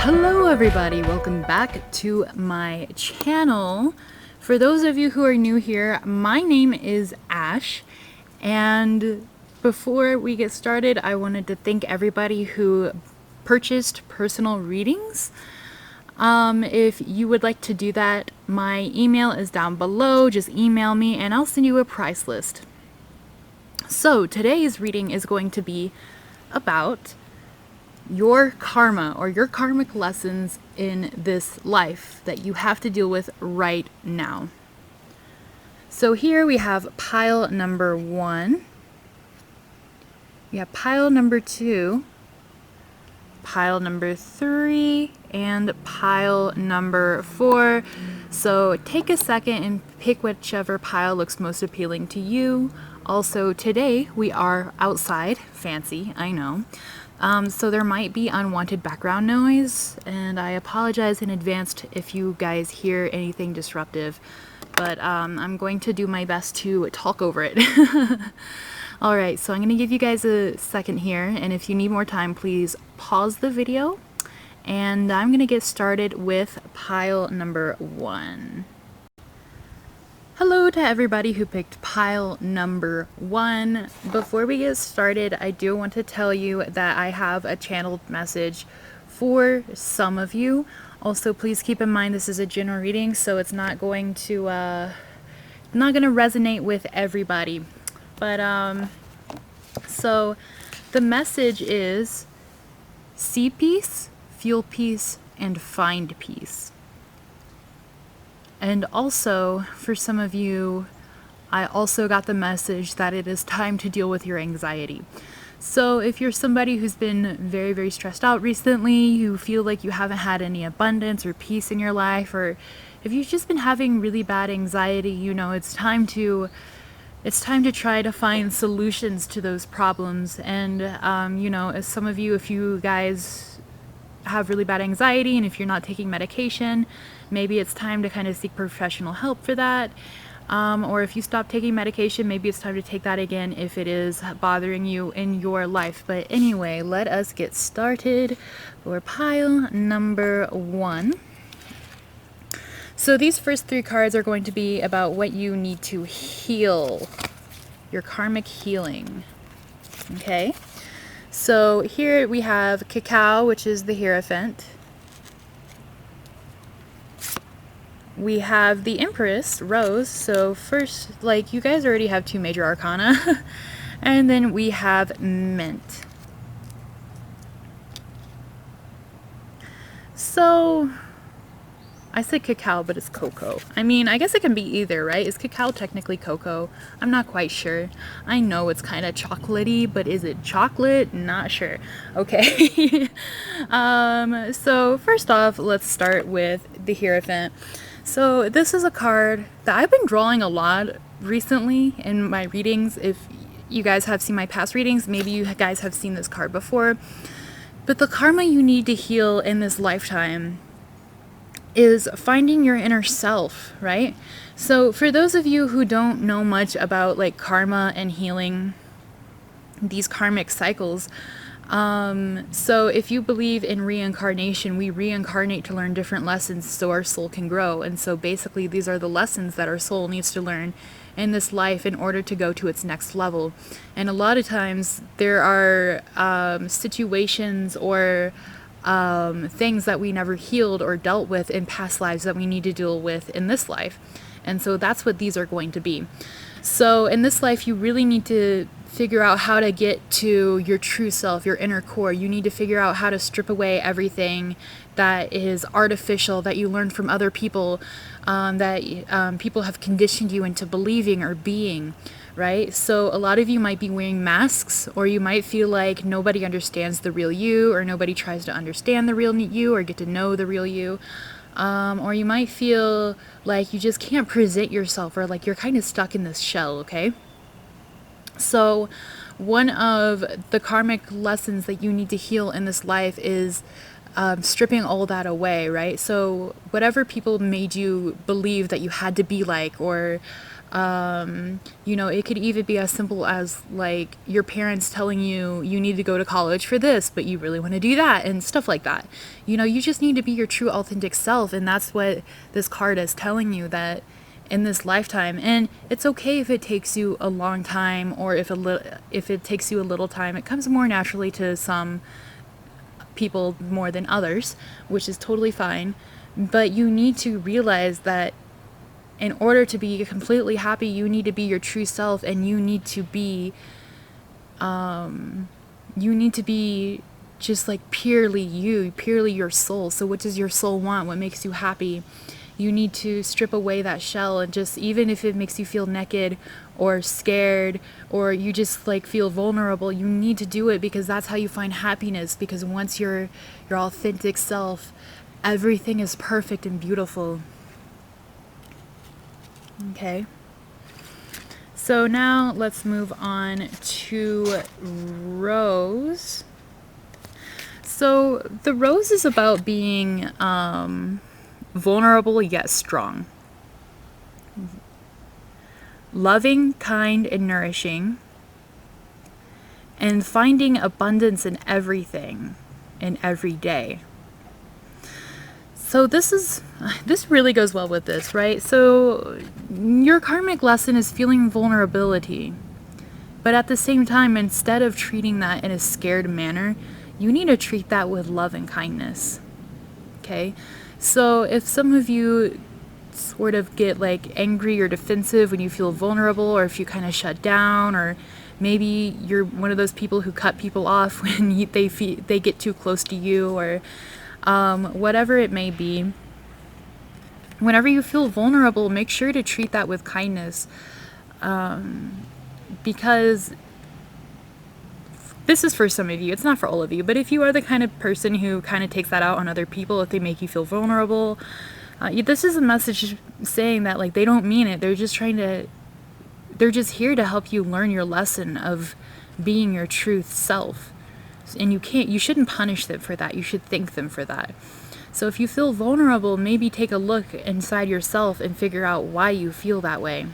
Hello everybody, welcome back to my channel. For those of you who are new here, my name is Ash, and before we get started, I wanted to thank everybody who purchased personal readings. If you would like to do that, my email is down below. Just email me and I'll send you a price list. So today's reading is going to be about your karma or your karmic lessons in this life that you have to deal with right now. So here we have pile number 1, we have pile number 2, pile number 3, and pile number 4. So take a second and pick whichever pile looks most appealing to you. Also today we are outside, fancy, I know. So there might be unwanted background noise, and I apologize in advance if you guys hear anything disruptive, but I'm going to do my best to talk over it. Alright, so I'm going to give you guys a second here, and if you need more time, please pause the video, and I'm going to get started with pile number 1. Hello to everybody who picked pile number 1. Before we get started, I do want to tell you that I have a channeled message for some of you. Also, please keep in mind this is a general reading, so it's not going to resonate with everybody. But so the message is see peace, feel peace, and find peace. And also, for some of you, I also got the message that it is time to deal with your anxiety. So if you're somebody who's been very, very stressed out recently, you feel like you haven't had any abundance or peace in your life, or if you've just been having really bad anxiety, you know, it's time to try to find solutions to those problems. And, you know, as some of you, if you guys have really bad anxiety and if you're not taking medication, maybe it's time to kind of seek professional help for that. Or if you stop taking medication, maybe it's time to take that again if it is bothering you in your life. But anyway, let us get started for pile number 1. So these first 3 cards are going to be about what you need to heal, your karmic healing. Okay? So here we have Cacao, which is the Hierophant. We have the Empress, Rose. So first, like, you guys already have 2 major arcana. And then we have Mint. So I said cacao, but it's cocoa. I mean, I guess it can be either, right? Is cacao technically cocoa? I'm not quite sure. I know it's kind of chocolatey, but is it chocolate? Not sure. Okay. So first off, let's start with the Hierophant. So this is a card that I've been drawing a lot recently in my readings. If you guys have seen my past readings, maybe you guys have seen this card before. But the karma you need to heal in this lifetime is finding your inner self, right? So for those of you who don't know much about like karma and healing these karmic cycles, so if you believe in reincarnation, we reincarnate to learn different lessons so our soul can grow. And so basically these are the lessons that our soul needs to learn in this life in order to go to its next level. And a lot of times there are situations or things that we never healed or dealt with in past lives that we need to deal with in this life. And so that's what these are going to be. So in this life, you really need to figure out how to get to your true self, your inner core. You need to figure out how to strip away everything that is artificial, that you learned from other people, that people have conditioned you into believing or being, right? So a lot of you might be wearing masks, or you might feel like nobody understands the real you, or nobody tries to understand the real you or get to know the real you. Or you might feel like you just can't present yourself, or like you're kind of stuck in this shell, okay? So one of the karmic lessons that you need to heal in this life is stripping all that away, right? So whatever people made you believe that you had to be like, or You know, it could even be as simple as like your parents telling you you need to go to college for this, but you really want to do that and stuff like that. You know, you just need to be your true authentic self, and that's what this card is telling you, that in this lifetime. And it's okay if it takes you a long time, or if it takes you a little time. It comes more naturally to some people more than others, which is totally fine. But you need to realize that in order to be completely happy, you need to be your true self, and you need to be just like purely you, purely your soul. So what does your soul want? What makes you happy? You need to strip away that shell, and just, even if it makes you feel naked or scared, or you just like feel vulnerable, you need to do it, because that's how you find happiness. Because once you're your authentic self, everything is perfect and beautiful. Okay. So now let's move on to Rose. So the Rose is about being vulnerable yet strong. Loving, kind, and nourishing. And finding abundance in everything and every day. So this really goes well with this, right? So your karmic lesson is feeling vulnerability. But at the same time, instead of treating that in a scared manner, you need to treat that with love and kindness. Okay? So if some of you sort of get like angry or defensive when you feel vulnerable, or if you kind of shut down, or maybe you're one of those people who cut people off when they get too close to you, or whatever it may be, whenever you feel vulnerable, make sure to treat that with kindness, because this is for some of you, it's not for all of you, but if you are the kind of person who kind of takes that out on other people, if they make you feel vulnerable, this is a message saying that like they don't mean it. They're just here to help you learn your lesson of being your truth self. And you shouldn't punish them for that. You should thank them for that. So if you feel vulnerable, maybe take a look inside yourself and figure out why you feel that way.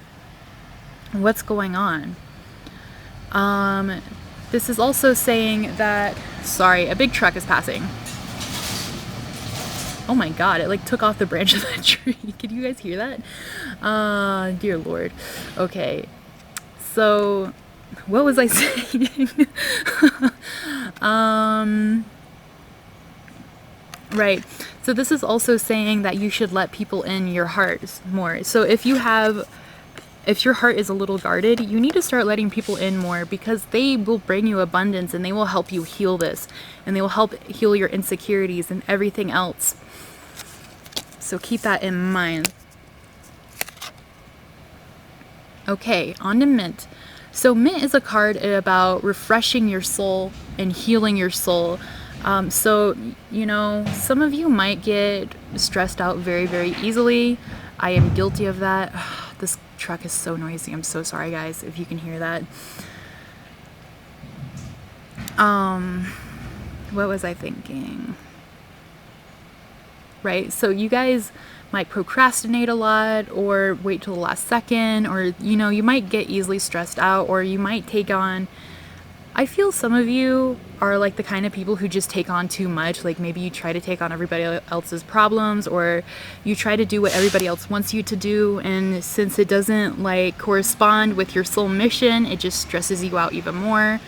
What's going on? This is also saying that, sorry, a big truck is passing. Oh my god, it like took off the branch of that tree. Can you guys hear that? Dear Lord. Okay. So, what was I saying? Right. So this is also saying that you should let people in your heart more. So if your heart is a little guarded, you need to start letting people in more, because they will bring you abundance, and they will help you heal this, and they will help heal your insecurities and everything else. So keep that in mind. Okay, on to Mint. So Mint is a card about refreshing your soul and healing your soul. So, you know, some of you might get stressed out very, very easily. I am guilty of that. This truck is so noisy. I'm so sorry, guys, if you can hear that. What was I thinking? Right, so you guys might procrastinate a lot, or wait till the last second, or, you know, you might get easily stressed out, or you might take on, I feel some of you are like the kind of people who just take on too much. Like maybe you try to take on everybody else's problems, or you try to do what everybody else wants you to do, and since it doesn't like correspond with your soul mission, it just stresses you out even more,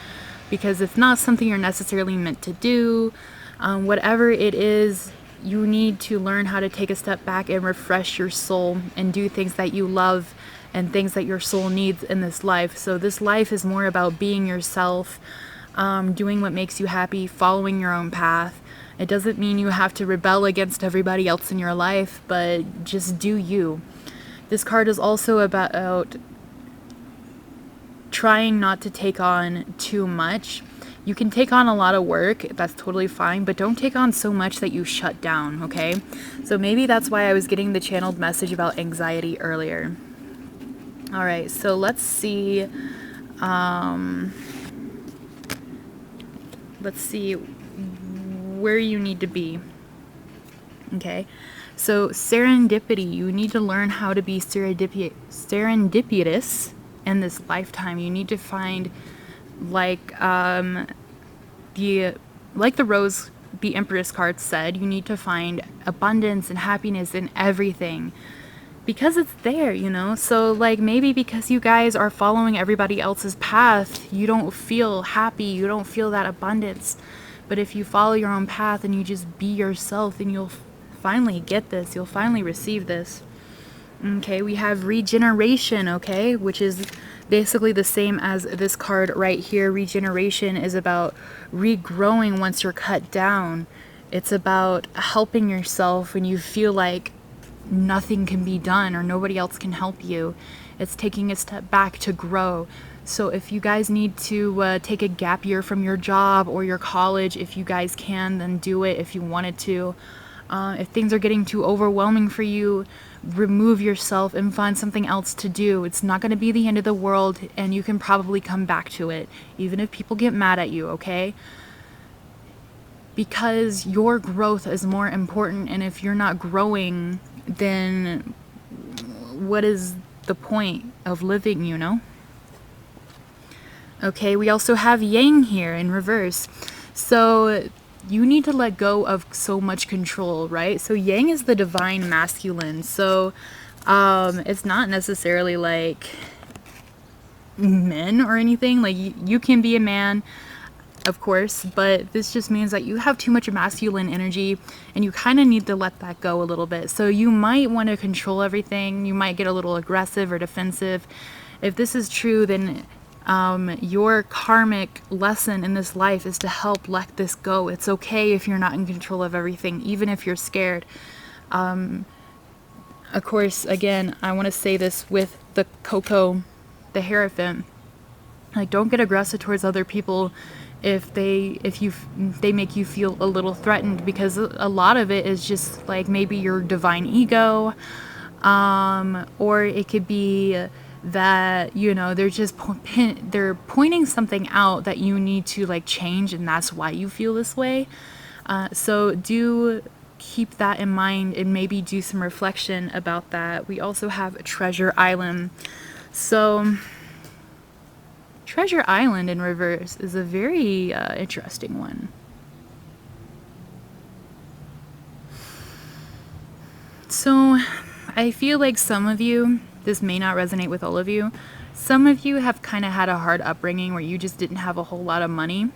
because it's not something you're necessarily meant to do. Whatever it is, you need to learn how to take a step back and refresh your soul and do things that you love and things that your soul needs in this life. So this life is more about being yourself, doing what makes you happy, following your own path. It doesn't mean you have to rebel against everybody else in your life, but just do you. This card is also about trying not to take on too much. You can take on a lot of work, that's totally fine, but don't take on so much that you shut down, okay? So maybe that's why I was getting the channeled message about anxiety earlier. All right, so let's see. Let's see where you need to be. Okay, So serendipity, you need to learn how to be serendipitous in this lifetime. You need to find like the like the rose the Empress card said, you need to find abundance and happiness in everything because it's there, you know? So like maybe because you guys are following everybody else's path, you don't feel happy, you don't feel that abundance. But if you follow your own path and you just be yourself, then you'll finally get this. You'll finally receive this. Okay, we have regeneration, okay, which is basically the same as this card right here. Regeneration is about regrowing once you're cut down. It's about helping yourself when you feel like nothing can be done or nobody else can help you. It's taking a step back to grow. So if you guys need to take a gap year from your job or your college, if you guys can, then do it if you wanted to. If things are getting too overwhelming for you, remove yourself and find something else to do. It's not going to be the end of the world, and you can probably come back to it, even if people get mad at you, okay? Because your growth is more important, and if you're not growing, then what is the point of living, you know? Okay, we also have Yang here in reverse. So you need to let go of so much control, right? So Yang is the divine masculine. So it's not necessarily like men or anything. Like you can be a man, of course, but this just means that you have too much masculine energy and you kind of need to let that go a little bit. So you might want to control everything. You might get a little aggressive or defensive. If this is true, then your karmic lesson in this life is to help let this go. It's okay if you're not in control of everything, even if you're scared. Of course, again, I want to say this with the Coco, the Hierophant. Like, don't get aggressive towards other people if they make you feel a little threatened, because a lot of it is just like maybe your divine ego, or it could be that, you know, they're just they're pointing something out that you need to like change, and that's why you feel this way. So do keep that in mind and maybe do some reflection about that. We also have Treasure Island. So Treasure Island in reverse is a very interesting one. So I feel like some of you, this may not resonate with all of you. Some of you have kind of had a hard upbringing where you just didn't have a whole lot of money.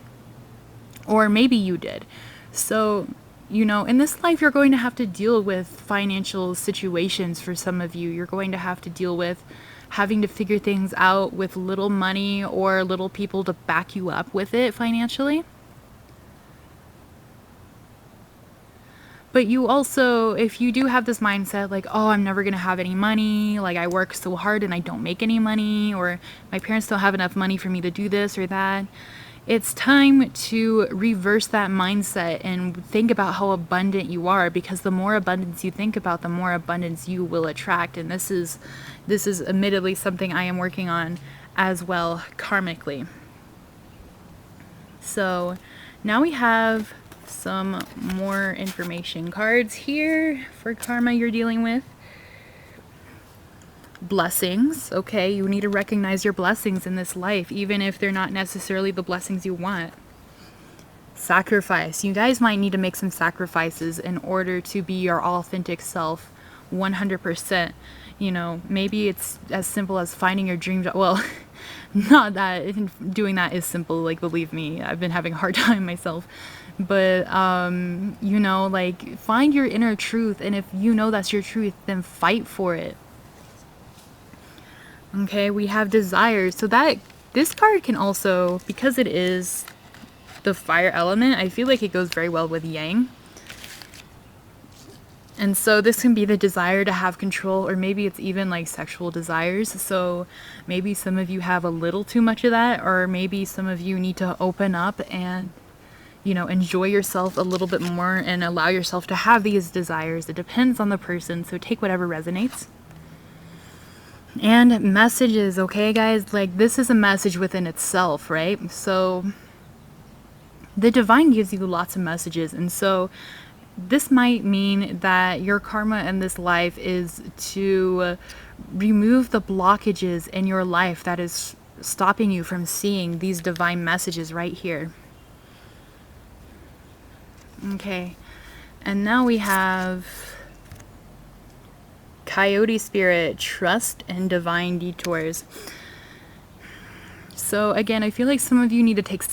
Or maybe you did. So, you know, in this life, you're going to have to deal with financial situations for some of you. You're going to have to deal with having to figure things out with little money or little people to back you up with it financially. But you also, if you do have this mindset like, oh, I'm never going to have any money, like I work so hard and I don't make any money, or my parents don't have enough money for me to do this or that, it's time to reverse that mindset and think about how abundant you are, because the more abundance you think about, the more abundance you will attract. And this is admittedly something I am working on as well karmically. So now we have some more information cards here for karma you're dealing with. Blessings, okay, you need to recognize your blessings in this life, even if they're not necessarily the blessings you want. Sacrifice, you guys might need to make some sacrifices in order to be your authentic self 100%. You know, maybe it's as simple as finding your dream job. Well, not that doing that is simple, like believe me, I've been having a hard time myself. But you know, like find your inner truth, and if you know that's your truth, then fight for it. Okay, we have desires. So that this card can also, because it is the fire element, I feel like it goes very well with Yang. And so this can be the desire to have control, or maybe it's even like sexual desires. So maybe some of you have a little too much of that, or maybe some of you need to open up and, you know, enjoy yourself a little bit more and allow yourself to have these desires. It depends on the person, so take whatever resonates. And messages, okay guys, like this is a message within itself, right? So the divine gives you lots of messages, and so this might mean that your karma in this life is to remove the blockages in your life that is stopping you from seeing these divine messages right here. Okay, and now we have Coyote Spirit, Trust and Divine Detours. So again, I feel like some of you need to take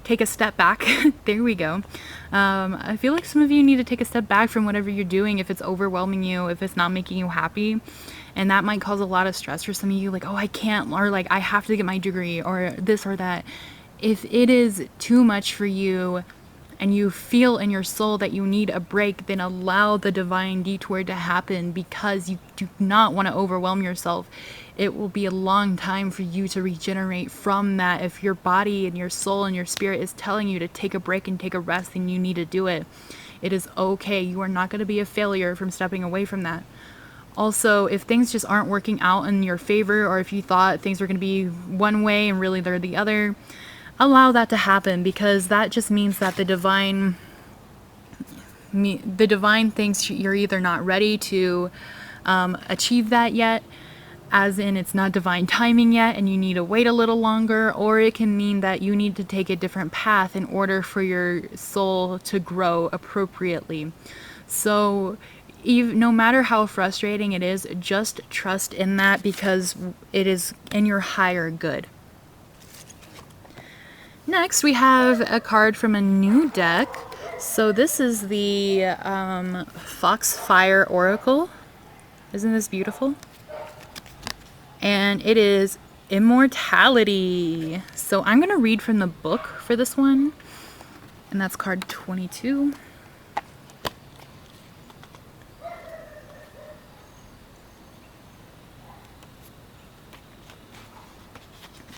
take a step back. There we go. I feel like some of you need to take a step back from whatever you're doing if it's overwhelming you, if it's not making you happy. And that might cause a lot of stress for some of you, like, oh, I can't, or like, I have to get my degree, or this or that. If it is too much for you and you feel in your soul that you need a break, then allow the divine detour to happen, because you do not want to overwhelm yourself. It will be a long time for you to regenerate from that. If your body and your soul and your spirit is telling you to take a break and take a rest, then you need to do it. It is okay. You are not going to be a failure from stepping away from that. Also, if things just aren't working out in your favor, or if you thought things were going to be one way and really they're the other, allow that to happen, because that just means that the divine thinks you're either not ready to achieve that yet, as in it's not divine timing yet and you need to wait a little longer, or it can mean that you need to take a different path in order for your soul to grow appropriately. So no matter how frustrating it is, just trust in that, because it is in your higher good. Next, we have a card from a new deck. So this is the Foxfire Oracle. Isn't this beautiful? And it is Immortality. So I'm going to read from the book for this one. And that's card 22.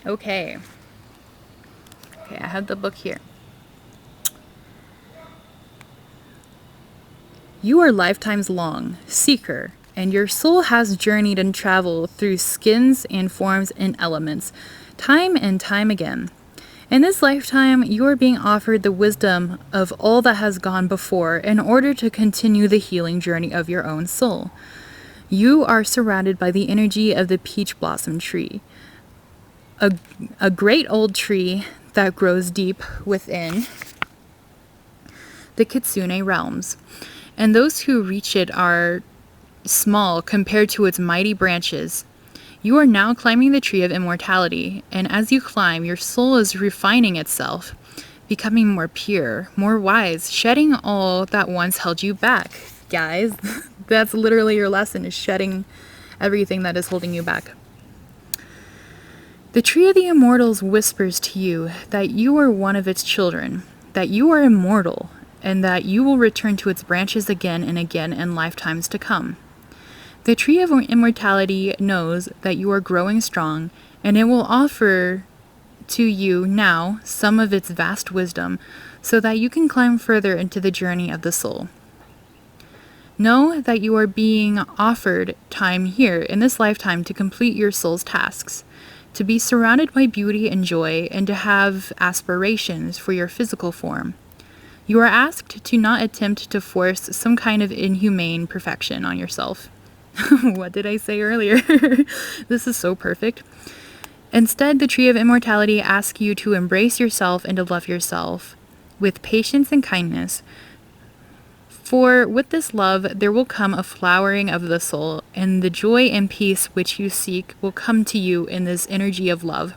Okay, I have the book here. You are lifetimes long, seeker, and your soul has journeyed and traveled through skins and forms and elements, time and time again. In this lifetime, you are being offered the wisdom of all that has gone before in order to continue the healing journey of your own soul. You are surrounded by the energy of the peach blossom tree, a great old tree that grows deep within the Kitsune realms, and those who reach it are small compared to its mighty branches. You are now climbing the tree of immortality, and as you climb, your soul is refining itself, becoming more pure, more wise, shedding all that once held you back. Guys, that's literally your lesson, is shedding everything that is holding you back. The Tree of the Immortals whispers to you that you are one of its children, that you are immortal, and that you will return to its branches again and again in lifetimes to come. The Tree of Immortality knows that you are growing strong, and it will offer to you now some of its vast wisdom, so that you can climb further into the journey of the soul. Know that you are being offered time here in this lifetime to complete your soul's tasks, to be surrounded by beauty and joy, and to have aspirations for your physical form. You are asked to not attempt to force some kind of inhumane perfection on yourself. What did I say earlier? This is so perfect. Instead, the Tree of Immortality asks you to embrace yourself and to love yourself with patience and kindness. For with this love, there will come a flowering of the soul, and the joy and peace which you seek will come to you in this energy of love.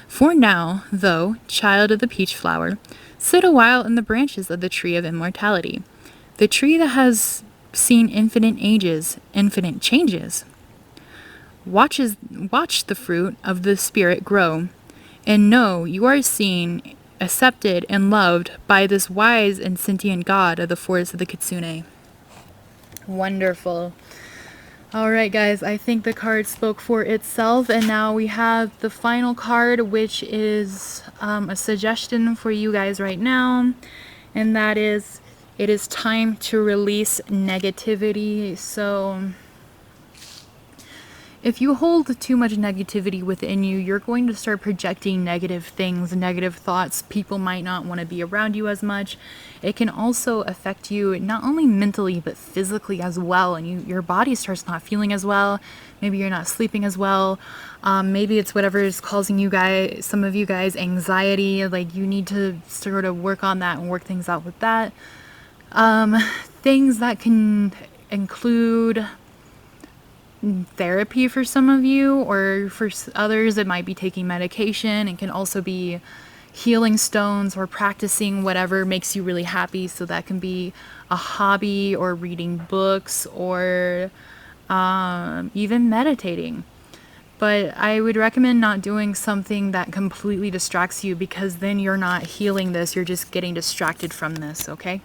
For now, though, child of the peach flower, sit a while in the branches of the Tree of Immortality, the tree that has seen infinite ages, infinite changes. Watch the fruit of the Spirit grow, and know you are seen, accepted, and loved by this wise and sentient God of the forest of the Kitsune. Wonderful. All right, guys, I think the card spoke for itself, and now we have the final card, which is a suggestion for you guys right now, and that is, it is time to release negativity. So if you hold too much negativity within you, you're going to start projecting negative things, negative thoughts. People might not want to be around you as much. It can also affect you not only mentally but physically as well, and your body starts not feeling as well. Maybe you're not sleeping as well. Maybe it's whatever is causing you guys, some of you guys, anxiety. Like, you need to sort of work on that and work things out with that. Things that can include therapy for some of you, or for others it might be taking medication. It can also be healing stones or practicing whatever makes you really happy. So that can be a hobby, or reading books, or even meditating. But I would recommend not doing something that completely distracts you, because then you're not healing this, you're just getting distracted from this, okay?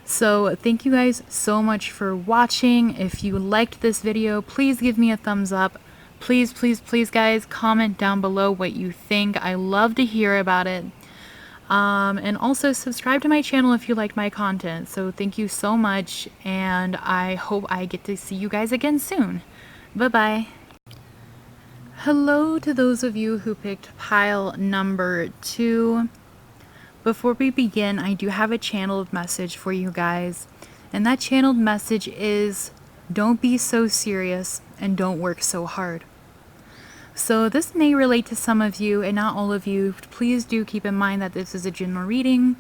So thank you guys so much for watching. If you liked this video, please give me a thumbs up. Please, please, please, guys, comment down below what you think. I love to hear about it. And also subscribe to my channel if you like my content. So thank you so much, and I hope I get to see you guys again soon. Bye-bye. Hello to those of you who picked pile number 2. Before we begin, I do have a channeled message for you guys, and that channeled message is, don't be so serious and don't work so hard. So this may relate to some of you and not all of you. Please do keep in mind that this is a general reading.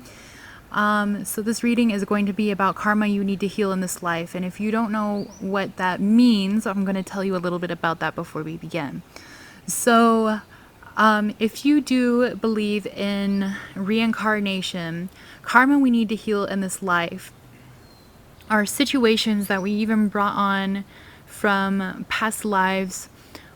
So this reading is going to be about karma you need to heal in this life, and if you don't know what that means, I'm going to tell you a little bit about that before we begin. So if you do believe in reincarnation, karma we need to heal in this life are situations that we even brought on from past lives,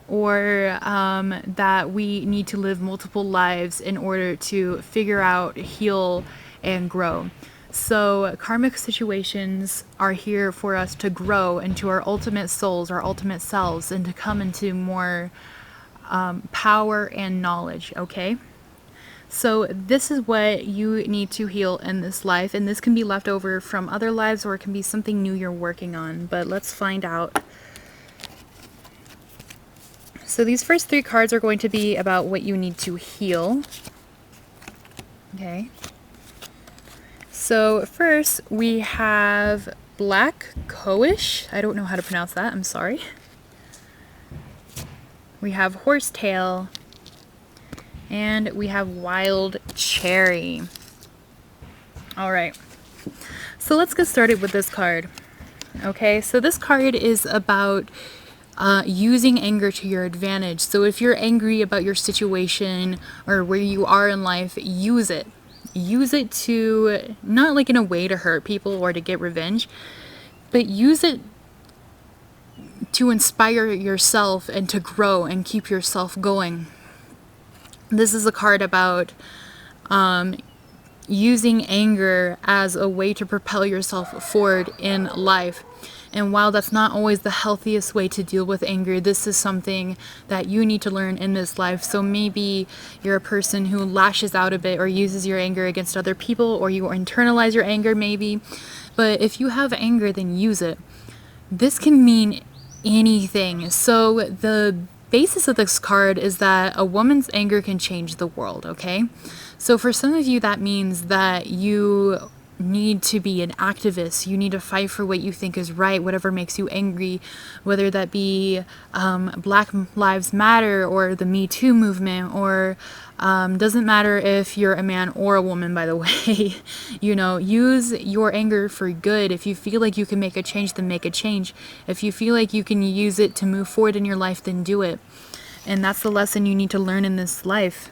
or that we need to live multiple lives in order to figure out, heal, and grow. So karmic situations are here for us to grow into our ultimate souls, our ultimate selves, and to come into more power and knowledge, okay? So this is what you need to heal in this life, and this can be left over from other lives, or it can be something new you're working on, but let's find out. So these first 3 cards are going to be about what you need to heal. Okay. So first we have Black Coish. I don't know how to pronounce that, I'm sorry. We have Horsetail, and we have Wild Cherry. All right, so let's get started with this card. Okay, so this card is about using anger to your advantage. So if you're angry about your situation or where you are in life, use it. Use it to, not like in a way to hurt people or to get revenge, but use it to inspire yourself and to grow and keep yourself going. This is a card about using anger as a way to propel yourself forward in life. And while that's not always the healthiest way to deal with anger, this is something that you need to learn in this life. So maybe you're a person who lashes out a bit or uses your anger against other people, or you internalize your anger maybe. But if you have anger, then use it. This can mean anything. So the basis of this card is that a woman's anger can change the world, okay? So for some of you, that means that you need to be an activist. You need to fight for what you think is right, whatever makes you angry, whether that be Black Lives Matter or the Me Too movement, or doesn't matter if you're a man or a woman, by the way. You know, use your anger for good. If you feel like you can make a change, then make a change. If you feel like you can use it to move forward in your life, then do it. And that's the lesson you need to learn in this life.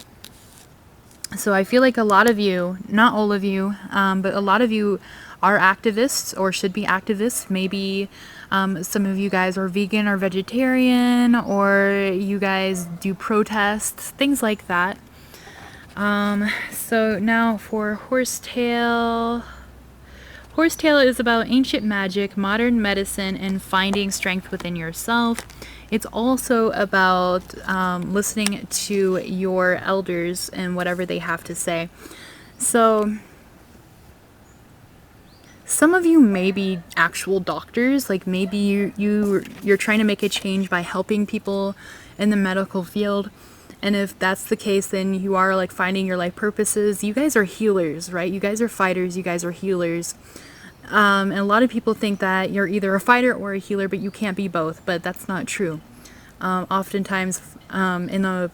So I feel like a lot of you, not all of you, but a lot of you are activists or should be activists. Maybe some of you guys are vegan or vegetarian, or you guys do protests, things like that. So now for Horsetail. Horsetail is about ancient magic, modern medicine, and finding strength within yourself. It's also about listening to your elders and whatever they have to say. So Some of you may be actual doctors, like maybe you're trying to make a change by helping people in the medical field. And if that's the case, then you are like finding your life purposes. You guys are healers, right? You guys are fighters, you guys are healers. And a lot of people think that you're either a fighter or a healer, but you can't be both. But that's not true. Oftentimes, in the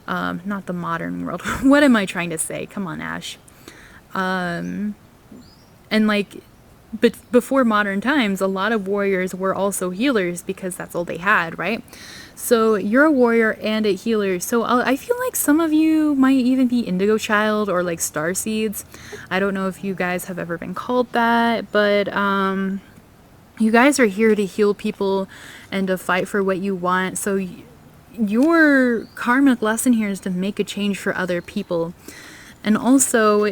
not the modern world. What am I trying to say? Come on, Ash. And like, but before modern times, a lot of warriors were also healers because that's all they had, right? So you're a warrior and a healer. So I feel like some of you might even be indigo child or like star seeds. I don't know if you guys have ever been called that, but you guys are here to heal people and to fight for what you want. So your karmic lesson here is to make a change for other people. And also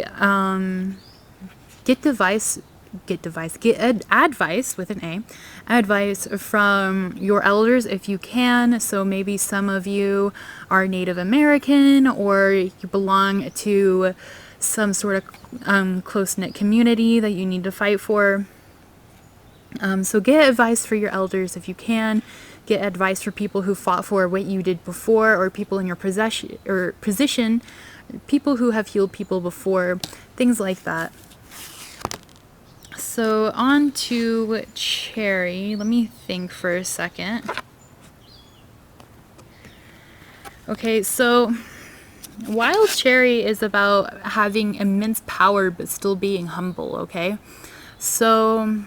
get advice with an A, advice from your elders if you can. So maybe some of you are Native American, or you belong to some sort of close-knit community that you need to fight for. So get advice for your elders if you can. Get advice for people who fought for what you did before, or people in your position, people who have healed people before, things like that. So on to Cherry. Let me think for a second. Okay, so Wild Cherry is about having immense power but still being humble, okay? So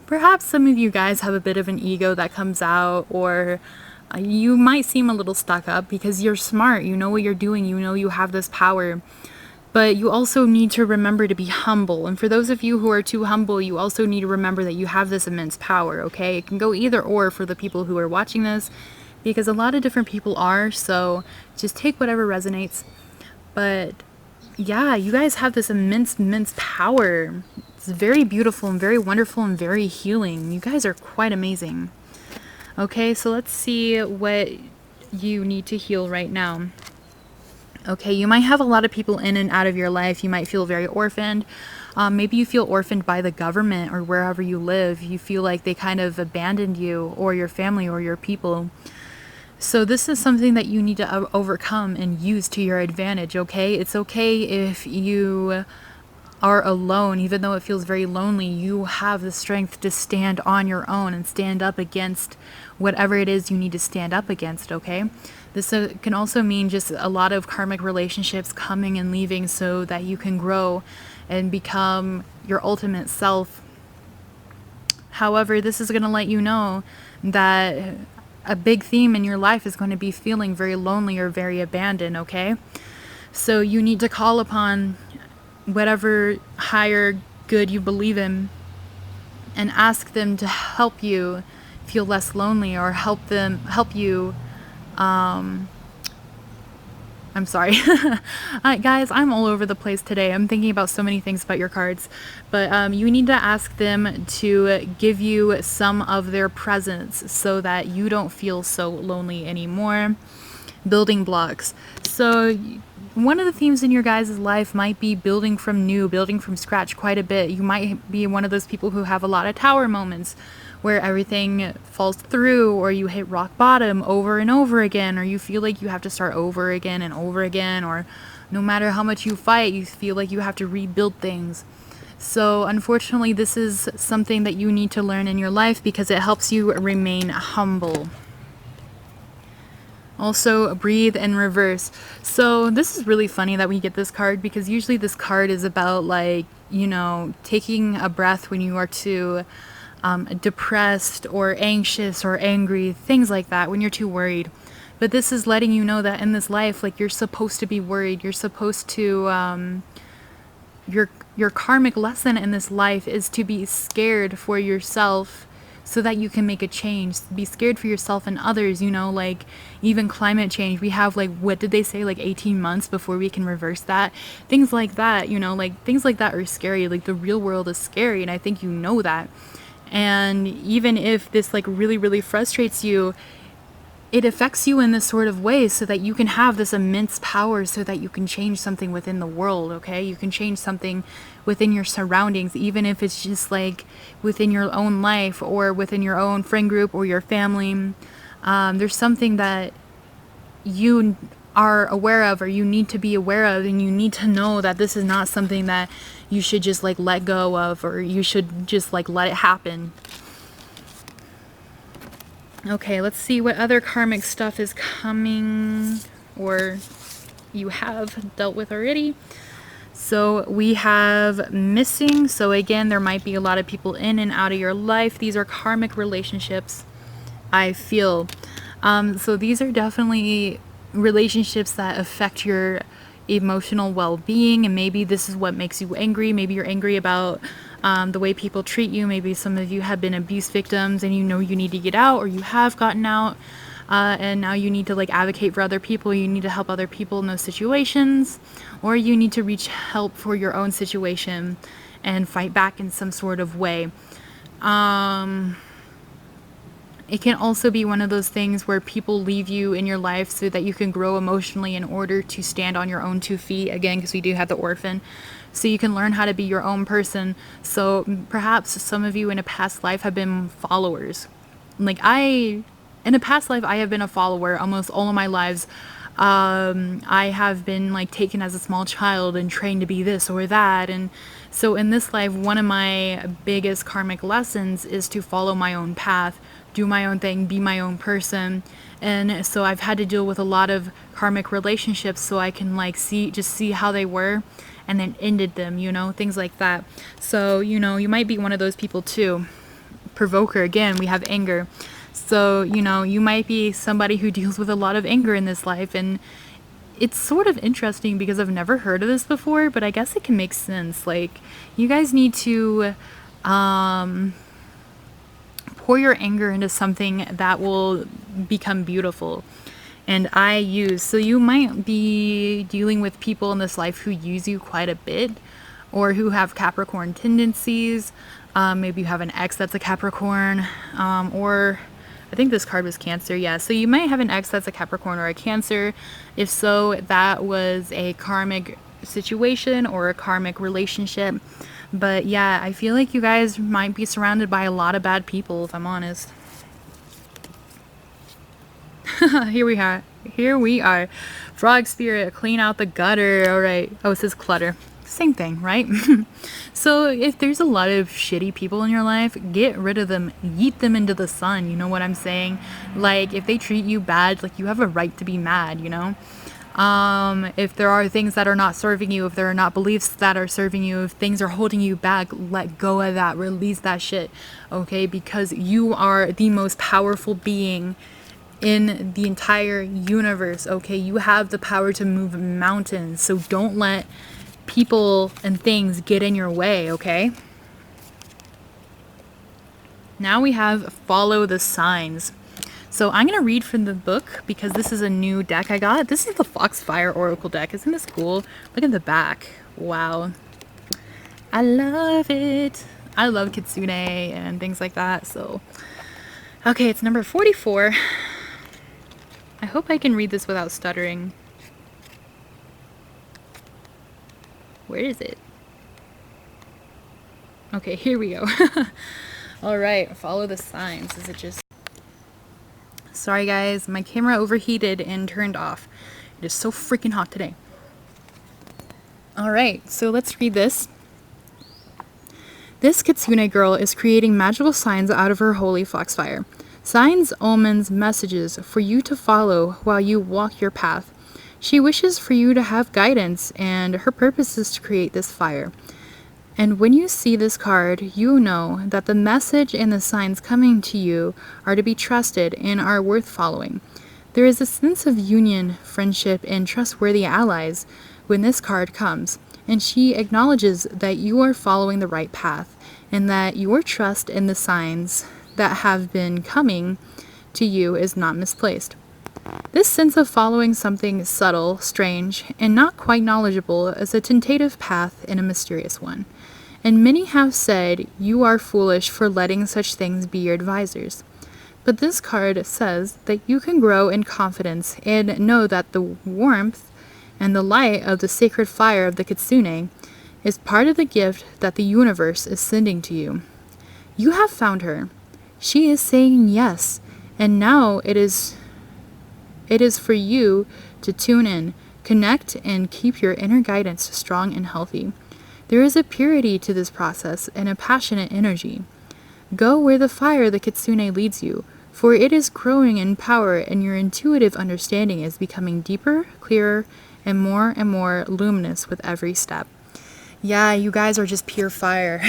perhaps some of you guys have a bit of an ego that comes out, or you might seem a little stuck up because you're smart, you know what you're doing, you know you have this power. But you also need to remember to be humble. And for those of you who are too humble, you also need to remember that you have this immense power, okay? It can go either or for the people who are watching this, because a lot of different people are, so just take whatever resonates. But yeah, you guys have this immense power. It's very beautiful and very wonderful and very healing. You guys are quite amazing. Okay, so let's see what you need to heal right now. Okay, you might have a lot of people in and out of your life. You might feel very orphaned. Maybe you feel orphaned by the government or wherever you live. You feel like they kind of abandoned you or your family or your people. So this is something that you need to overcome and use to your advantage, okay? It's okay if you are alone, even though it feels very lonely. You have the strength to stand on your own and stand up against whatever it is you need to stand up against, okay? This can also mean just a lot of karmic relationships coming and leaving so that you can grow and become your ultimate self. However, this is going to let you know that a big theme in your life is going to be feeling very lonely or very abandoned, okay? So you need to call upon whatever higher good you believe in and ask them to help you feel less lonely, or help you I'm sorry. Guys, I'm all over the place today. I'm thinking about so many things about your cards. But you need to ask them to give you some of their presence so that you don't feel so lonely anymore. Building blocks. So one of the themes in your guys' life might be building from scratch quite a bit. You might be one of those people who have a lot of tower moments where everything falls through, or you hit rock bottom over and over again, or you feel like you have to start over again and over again, or no matter how much you fight, you feel like you have to rebuild things. So unfortunately, this is something that you need to learn in your life because it helps you remain humble. Also, breathe and reverse. So this is really funny that we get this card, because usually this card is about, like, you know, taking a breath when you are too depressed or anxious or angry, things like that, when you're too worried. But this is letting you know that in this life, like, you're supposed to be worried. You're supposed to, your karmic lesson in this life is to be scared for yourself so that you can make a change. Be scared for yourself and others, you know, like even climate change. We have, like, what did they say, like 18 months before we can reverse that? Things like that, you know, like things like that are scary. Like, the real world is scary, and I think you know that. And even if this, like, really frustrates you, it affects you in this sort of way so that you can have this immense power, so that you can change something within the world, okay? You can change something within your surroundings, even if it's just like within your own life or within your own friend group or your family. There's something that you are aware of, or you need to be aware of, and you need to know that this is not something that you should just like let go of, or you should just like let it happen. Okay, let's see what other karmic stuff is coming, or you have dealt with already. So we have missing. So again, there might be a lot of people in and out of your life. These are karmic relationships, I feel. So these are definitely relationships that affect your emotional well-being, and maybe this is what makes you angry. Maybe you're angry about the way people treat you. Maybe some of you have been abuse victims and you know you need to get out, or you have gotten out, and now you need to like advocate for other people. You need to help other people in those situations, or you need to reach help for your own situation and fight back in some sort of way. It can also be one of those things where people leave you in your life so that you can grow emotionally in order to stand on your own 2 feet, again, because we do have the orphan. So you can learn how to be your own person. So perhaps some of you in a past life have been followers. Like in a past life, I have been a follower almost all of my lives. I have been like taken as a small child and trained to be this or that. And so in this life, one of my biggest karmic lessons is to follow my own path, do my own thing, be my own person. And so I've had to deal with a lot of karmic relationships so I can like see how they were and then ended them, you know, things like that. So, you know, you might be one of those people too. Provoker, again, we have anger. So, you know, you might be somebody who deals with a lot of anger in this life, and it's sort of interesting because I've never heard of this before, but I guess it can make sense. Like, you guys need to pour your anger into something that will become beautiful. And so you might be dealing with people in this life who use you quite a bit, or who have Capricorn tendencies. Maybe you have an ex that's a Capricorn, or I think this card was Cancer. Yeah, so you might have an ex that's a Capricorn or a Cancer. If so, that was a karmic situation or a karmic relationship. But yeah, I feel like you guys might be surrounded by a lot of bad people, if I'm honest. Here we are. Frog spirit, clean out the gutter. All right. Oh, it says clutter. Same thing, right? So if there's a lot of shitty people in your life, get rid of them, yeet them into the sun. You know what I'm saying? Like, if they treat you bad, like, you have a right to be mad, you know? If there are things that are not serving you, if there are not beliefs that are serving you, if things are holding you back, let go of that, release that shit, okay? Because you are the most powerful being in the entire universe, okay? You have the power to move mountains, so don't let people and things get in your way, okay? Now we have follow the signs. So I'm going to read from the book because this is a new deck I got. This is the Foxfire Oracle deck. Isn't this cool? Look at the back. Wow. I love it. I love Kitsune and things like that. So, okay, it's number 44. I hope I can read this without stuttering. Where is it? Okay, here we go. All right, follow the signs. Is it just... Sorry guys, my camera overheated and turned off. It is so freaking hot today. All right, so let's read this. This Kitsune girl is creating magical signs out of her holy foxfire. Signs, omens, messages for you to follow while you walk your path. She wishes for you to have guidance, and her purpose is to create this fire. And when you see this card, you know that the message and the signs coming to you are to be trusted and are worth following. There is a sense of union, friendship, and trustworthy allies when this card comes, and she acknowledges that you are following the right path, and that your trust in the signs that have been coming to you is not misplaced. This sense of following something subtle, strange, and not quite knowledgeable is a tentative path and a mysterious one. And many have said you are foolish for letting such things be your advisors. But this card says that you can grow in confidence and know that the warmth and the light of the sacred fire of the Kitsune is part of the gift that the universe is sending to you. You have found her. She is saying yes, and now it is for you to tune in, connect, and keep your inner guidance strong and healthy. There is a purity to this process and a passionate energy. Go where the fire of the Kitsune leads you, for it is growing in power and your intuitive understanding is becoming deeper, clearer, and more luminous with every step. Yeah, you guys are just pure fire.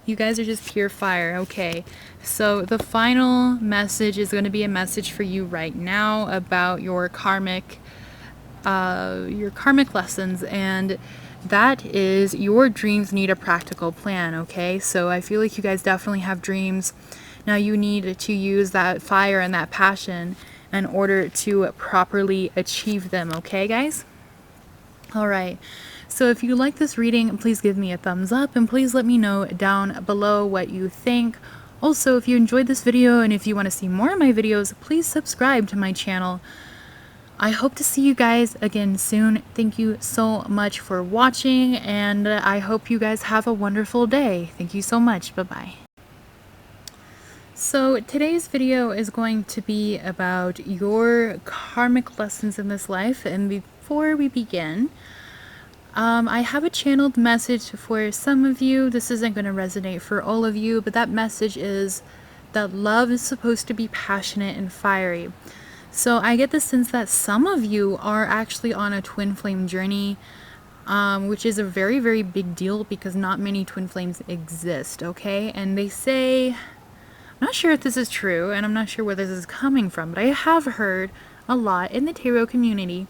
You guys are just pure fire. Okay, so the final message is going to be a message for you right now about your karmic lessons, and that is your dreams need a practical plan. Okay, so I feel like you guys definitely have dreams. Now you need to use that fire and that passion in order to properly achieve them. Okay, guys? All right. So if you like this reading, please give me a thumbs up and please let me know down below what you think. Also, if you enjoyed this video and if you want to see more of my videos, please subscribe to my channel. I hope to see you guys again soon. Thank you so much for watching, and I hope you guys have a wonderful day. Thank you so much. Bye-bye. So today's video is going to be about your karmic lessons in this life, and before we begin, I have a channeled message for some of you. This isn't going to resonate for all of you, but that message is that love is supposed to be passionate and fiery. So I get the sense that some of you are actually on a twin flame journey, which is a very, very big deal because not many twin flames exist, okay? And they say, I'm not sure if this is true, and I'm not sure where this is coming from, but I have heard a lot in the tarot community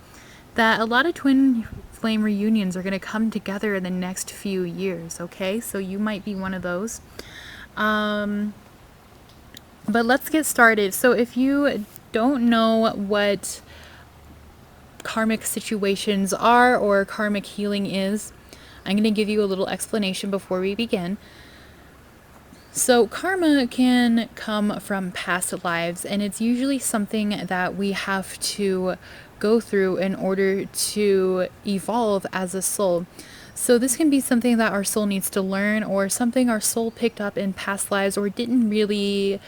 that a lot of twin flame reunions are going to come together in the next few years, okay? So you might be one of those. But let's get started. So if you don't know what karmic situations are or karmic healing is, I'm going to give you a little explanation before we begin. So karma can come from past lives, and it's usually something that we have to go through in order to evolve as a soul. So this can be something that our soul needs to learn, or something our soul picked up in past lives or didn't really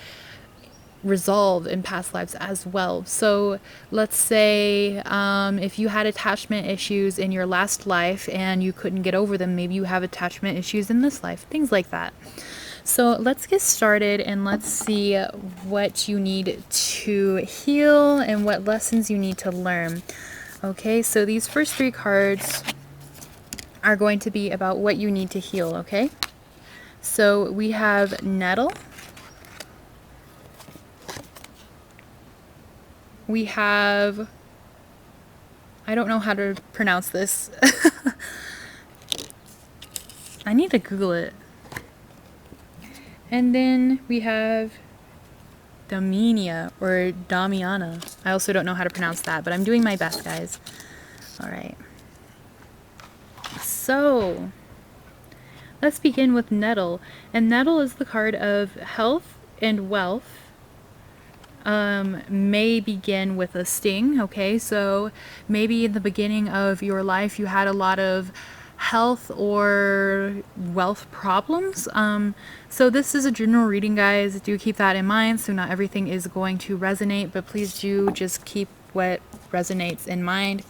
resolve in past lives as well. So let's say if you had attachment issues in your last life and you couldn't get over them, maybe you have attachment issues in this life, things like that. So let's get started and let's see what you need to heal and what lessons you need to learn. Okay, so these first three cards are going to be about what you need to heal, okay? So we have Nettle. We have, I don't know how to pronounce this. I need to Google it. And then we have Damiana or Damiana. I also don't know how to pronounce that, but I'm doing my best, guys. All right. So let's begin with Nettle. And Nettle is the card of health and wealth. May begin with a sting, okay? So maybe in the beginning of your life you had a lot of health or wealth problems. So this is a general reading, guys. Do keep that in mind. So not everything is going to resonate, but please do just keep what resonates in mind.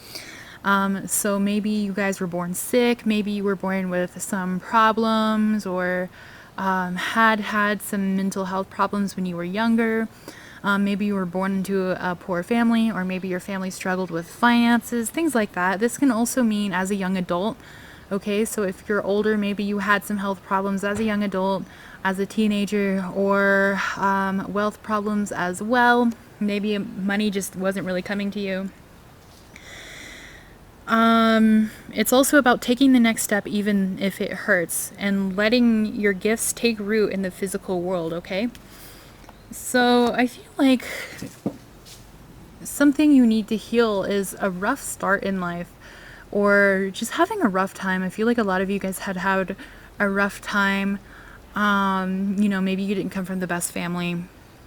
So maybe you guys were born sick, maybe you were born with some problems, or had some mental health problems when you were younger. Maybe you were born into a poor family, or maybe your family struggled with finances, things like that. This can also mean as a young adult. Okay, so if you're older, maybe you had some health problems as a young adult, as a teenager, or wealth problems as well. Maybe money just wasn't really coming to you. It's also about taking the next step even if it hurts, and letting your gifts take root in the physical world, okay? So I feel like something you need to heal is a rough start in life, or just having a rough time. I feel like a lot of you guys had a rough time. You know, maybe you didn't come from the best family.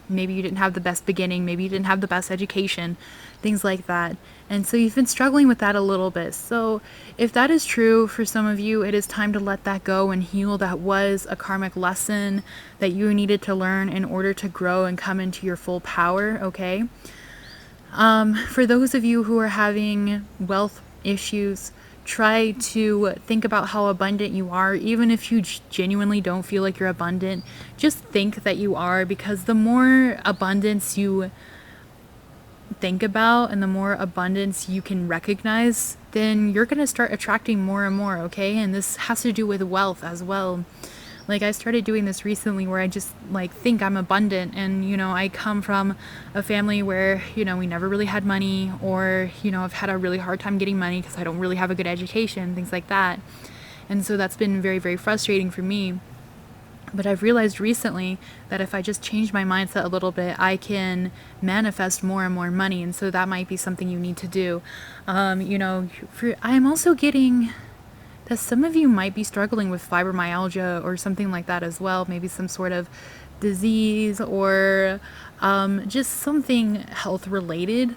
maybe you didn't have the best beginning, maybe you didn't have the best education, things like that. And so you've been struggling with that a little bit. So if that is true for some of you, it is time to let that go and heal. That was a karmic lesson that you needed to learn in order to grow and come into your full power, okay? For those of you who are having wealth issues, try to think about how abundant you are. Even if you genuinely don't feel like you're abundant, just think that you are, because the more abundance you think about and the more abundance you can recognize, then you're going to start attracting more and more, okay? And this has to do with wealth as well. Like, I started doing this recently where I just like think I'm abundant, and I come from a family where we never really had money, or I've had a really hard time getting money because I don't really have a good education, things like that. And so that's been very, very frustrating for me. But I've realized recently that if I just change my mindset a little bit, I can manifest more and more money. And so that might be something you need to do. I'm also getting that some of you might be struggling with fibromyalgia or something like that as well. Maybe some sort of disease, or just something health related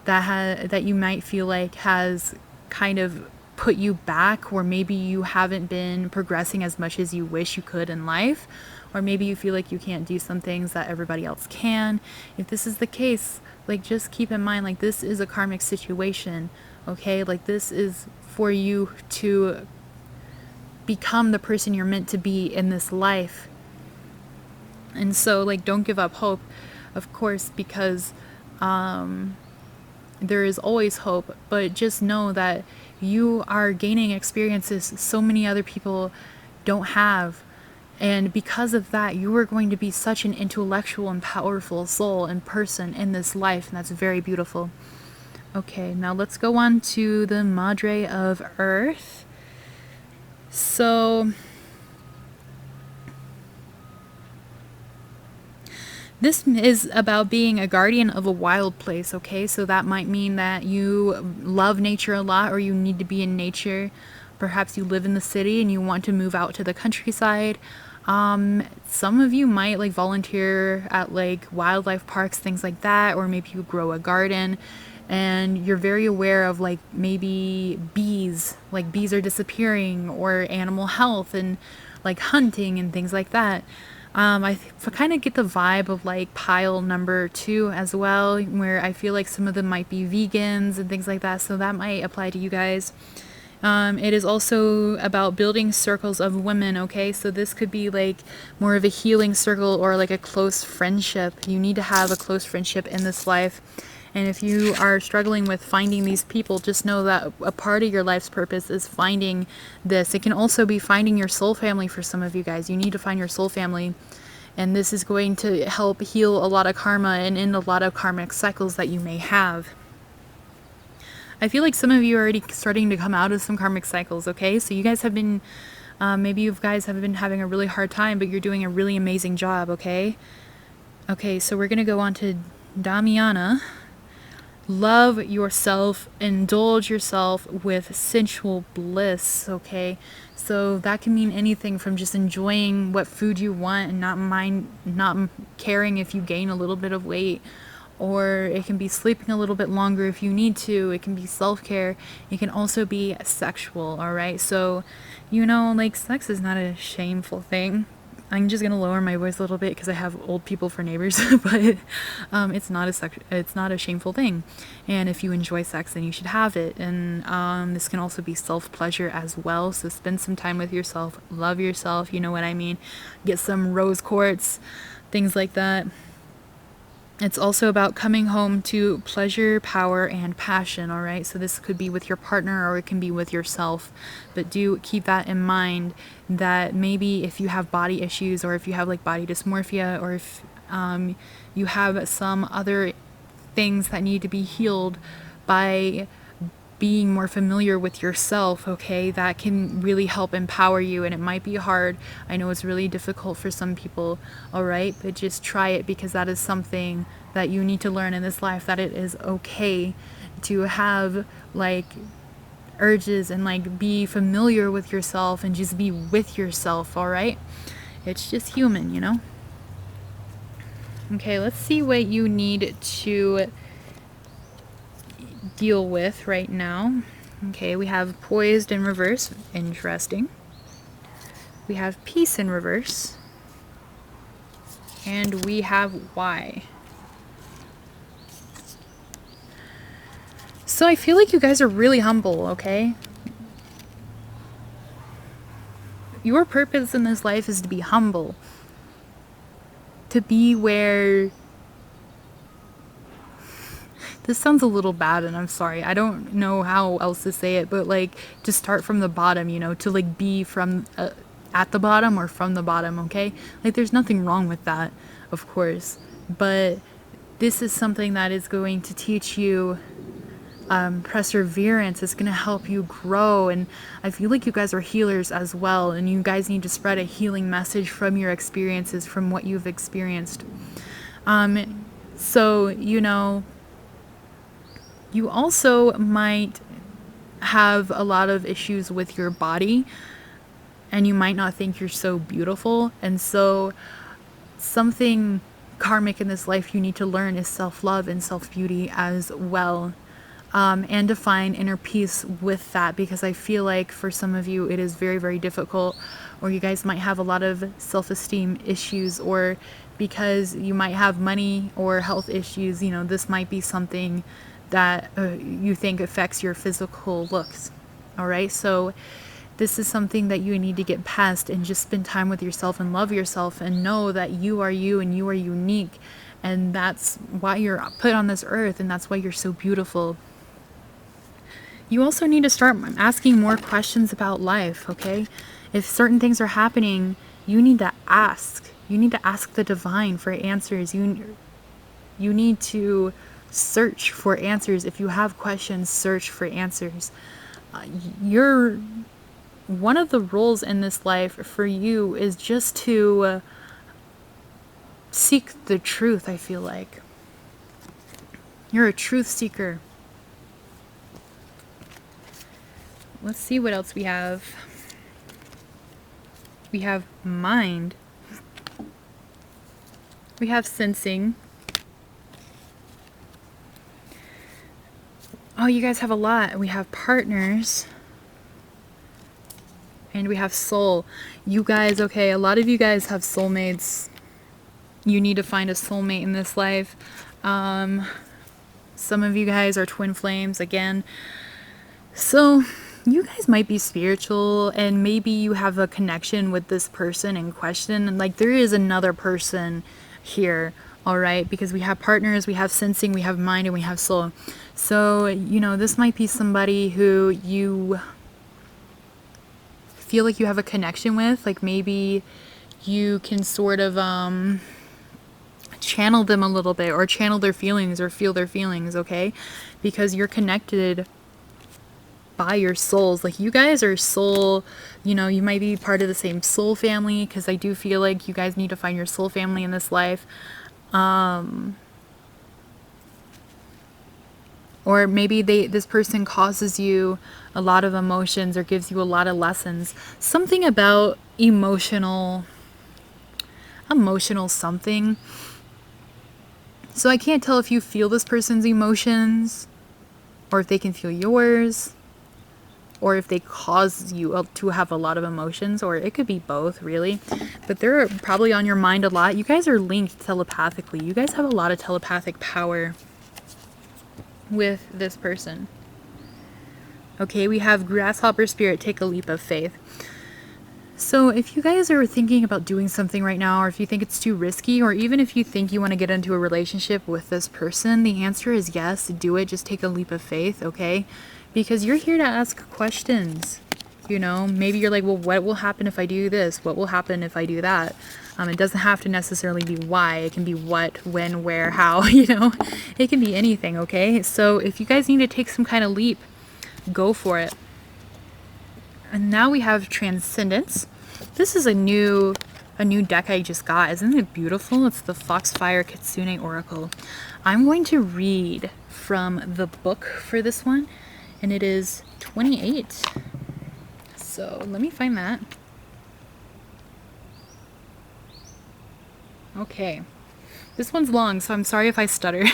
that you might feel like has kind of put you back, or maybe you haven't been progressing as much as you wish you could in life, or maybe you feel like you can't do some things that everybody else can. If this is the case, like, just keep in mind, like, this is a karmic situation, okay? Like, this is for you to become the person you're meant to be in this life. And so, like, don't give up hope, of course, because there is always hope, but just know that you are gaining experiences so many other people don't have. And because of that, you are going to be such an intellectual and powerful soul and person in this life, and that's very beautiful. Okay, now let's go on to the Madre of Earth. So this is about being a guardian of a wild place, okay? So that might mean that you love nature a lot, or you need to be in nature. Perhaps you live in the city and you want to move out to the countryside. Some of you might like volunteer at like wildlife parks, things like that, or maybe you grow a garden and you're very aware of like maybe bees are disappearing, or animal health and like hunting and things like that. I kind of get the vibe of like pile number 2 as well, where I feel like some of them might be vegans and things like that, so that might apply to you guys. It is also about building circles of women, okay? So this could be like more of a healing circle, or like a close friendship. You need to have a close friendship in this life. And if you are struggling with finding these people, just know that a part of your life's purpose is finding this. It can also be finding your soul family for some of you guys. You need to find your soul family. And this is going to help heal a lot of karma and end a lot of karmic cycles that you may have. I feel like some of you are already starting to come out of some karmic cycles, okay? So you guys have been, maybe you guys have been having a really hard time, but you're doing a really amazing job, okay? Okay, so we're going to go on to Damiana. Love yourself, indulge yourself with sensual bliss, okay? So that can mean anything from just enjoying what food you want and not caring if you gain a little bit of weight, or it can be sleeping a little bit longer if you need to. It can be self-care. It can also be sexual, all right? So, like, sex is not a shameful thing. I'm just gonna lower my voice a little bit because I have old people for neighbors, but it's not a shameful thing. And if you enjoy sex, then you should have it. And this can also be self-pleasure as well. So spend some time with yourself, love yourself. You know what I mean? Get some rose quartz, things like that. It's also about coming home to pleasure, power, and passion, all right? So this could be with your partner, or it can be with yourself. But do keep that in mind, that maybe if you have body issues, or if you have like body dysmorphia, or if you have some other things that need to be healed by being more familiar with yourself, okay, that can really help empower you. And it might be hard. I know it's really difficult for some people, all right, but just try it, because that is something that you need to learn in this life, that it is okay to have like urges and like be familiar with yourself and just be with yourself, all right? It's just human, Okay, let's see what you need to deal with right now. Okay, we have poised in reverse. Interesting. We have peace in reverse. And we have why. So I feel like you guys are really humble, okay? Your purpose in this life is to be humble. To be where... This sounds a little bad and I'm sorry. I don't know how else to say it, but like to start from the bottom, you know, to like be from at the bottom or from the bottom, okay? Like there's nothing wrong with that, of course. But this is something that is going to teach you perseverance. It's going to help you grow, and I feel like you guys are healers as well, and you guys need to spread a healing message from your experiences, from what you've experienced. So, you know, you also might have a lot of issues with your body, and you might not think you're so beautiful, and so something karmic in this life you need to learn is self-love and self-beauty as well. And to find inner peace with that, because I feel like for some of you it is very, very difficult, or you guys might have a lot of self-esteem issues, or because you might have money or health issues, you know, this might be something that you think affects your physical looks. All right, so this is something that you need to get past and just spend time with yourself and love yourself and know that you are you and you are unique, and that's why you're put on this earth, and that's why you're so beautiful. You also need to start asking more questions about life, okay? If certain things are happening, you need to ask. You need to ask the divine for answers. You need to search for answers. If you have questions, search for answers. One of the roles in this life for you is just to seek the truth, I feel like. You're a truth seeker. Let's see what else we have. We have mind. We have sensing. Oh, you guys have a lot. We have partners. And we have soul. You guys, okay, a lot of you guys have soulmates. You need to find a soulmate in this life. Some of you guys are twin flames again. So you guys might be spiritual, and maybe you have a connection with this person in question, and like there is another person here, all right, because we have partners, we have sensing, we have mind, and we have soul. So, you know, this might be somebody who you feel like you have a connection with, like maybe you can sort of channel them a little bit, or channel their feelings, or feel their feelings, okay, because you're connected by your souls. Like you guys are soul, you know, you might be part of the same soul family, because I do feel like you guys need to find your soul family in this life. Or maybe this person causes you a lot of emotions or gives you a lot of lessons. Something about emotional something. So I can't tell if you feel this person's emotions, or if they can feel yours, or if they cause you to have a lot of emotions, or it could be both, really. But they're probably on your mind a lot. You guys are linked telepathically. You guys have a lot of telepathic power with this person. Okay, we have grasshopper spirit, take a leap of faith. So if you guys are thinking about doing something right now, or if you think it's too risky, or even if you think you want to get into a relationship with this person, the answer is yes, do it. Just take a leap of faith, okay? Because you're here to ask questions. You know, maybe you're like, well, what will happen if I do this? What will happen if I do that? It doesn't have to necessarily be why. It can be what, when, where, how, you know? It can be anything, okay? So if you guys need to take some kind of leap, go for it. And now we have Transcendence. This is a new deck I just got. Isn't it beautiful? It's the Foxfire Kitsune Oracle. I'm going to read from the book for this one, and it is 28. So let me find that. Okay. This one's long, so I'm sorry if I stutter.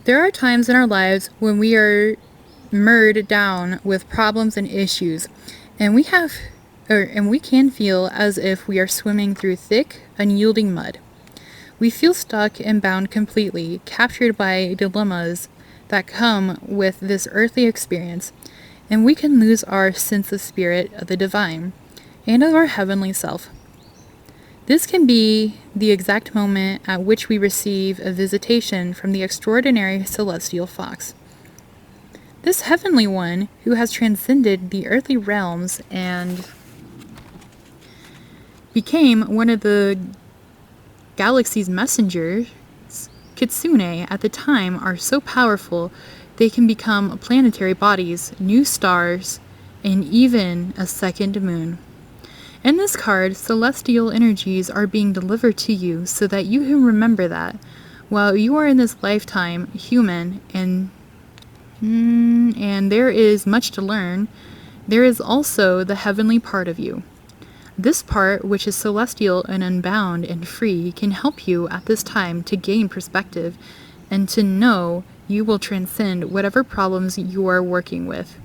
There are times in our lives when we are mired down with problems and issues, and we can feel as if we are swimming through thick, unyielding mud. We feel stuck and bound completely, captured by dilemmas that come with this earthly experience, and we can lose our sense of spirit of the divine and of our heavenly self. This can be the exact moment at which we receive a visitation from the extraordinary celestial fox. This heavenly one, who has transcended the earthly realms and became one of the galaxy's messengers, kitsune at the time are so powerful they can become planetary bodies, new stars, and even a second moon. In this card, celestial energies are being delivered to you so that you can remember that while you are in this lifetime human and there is much to learn, there is also the heavenly part of you. This part, which is celestial and unbound and free, can help you at this time to gain perspective and to know you will transcend whatever problems you are working with,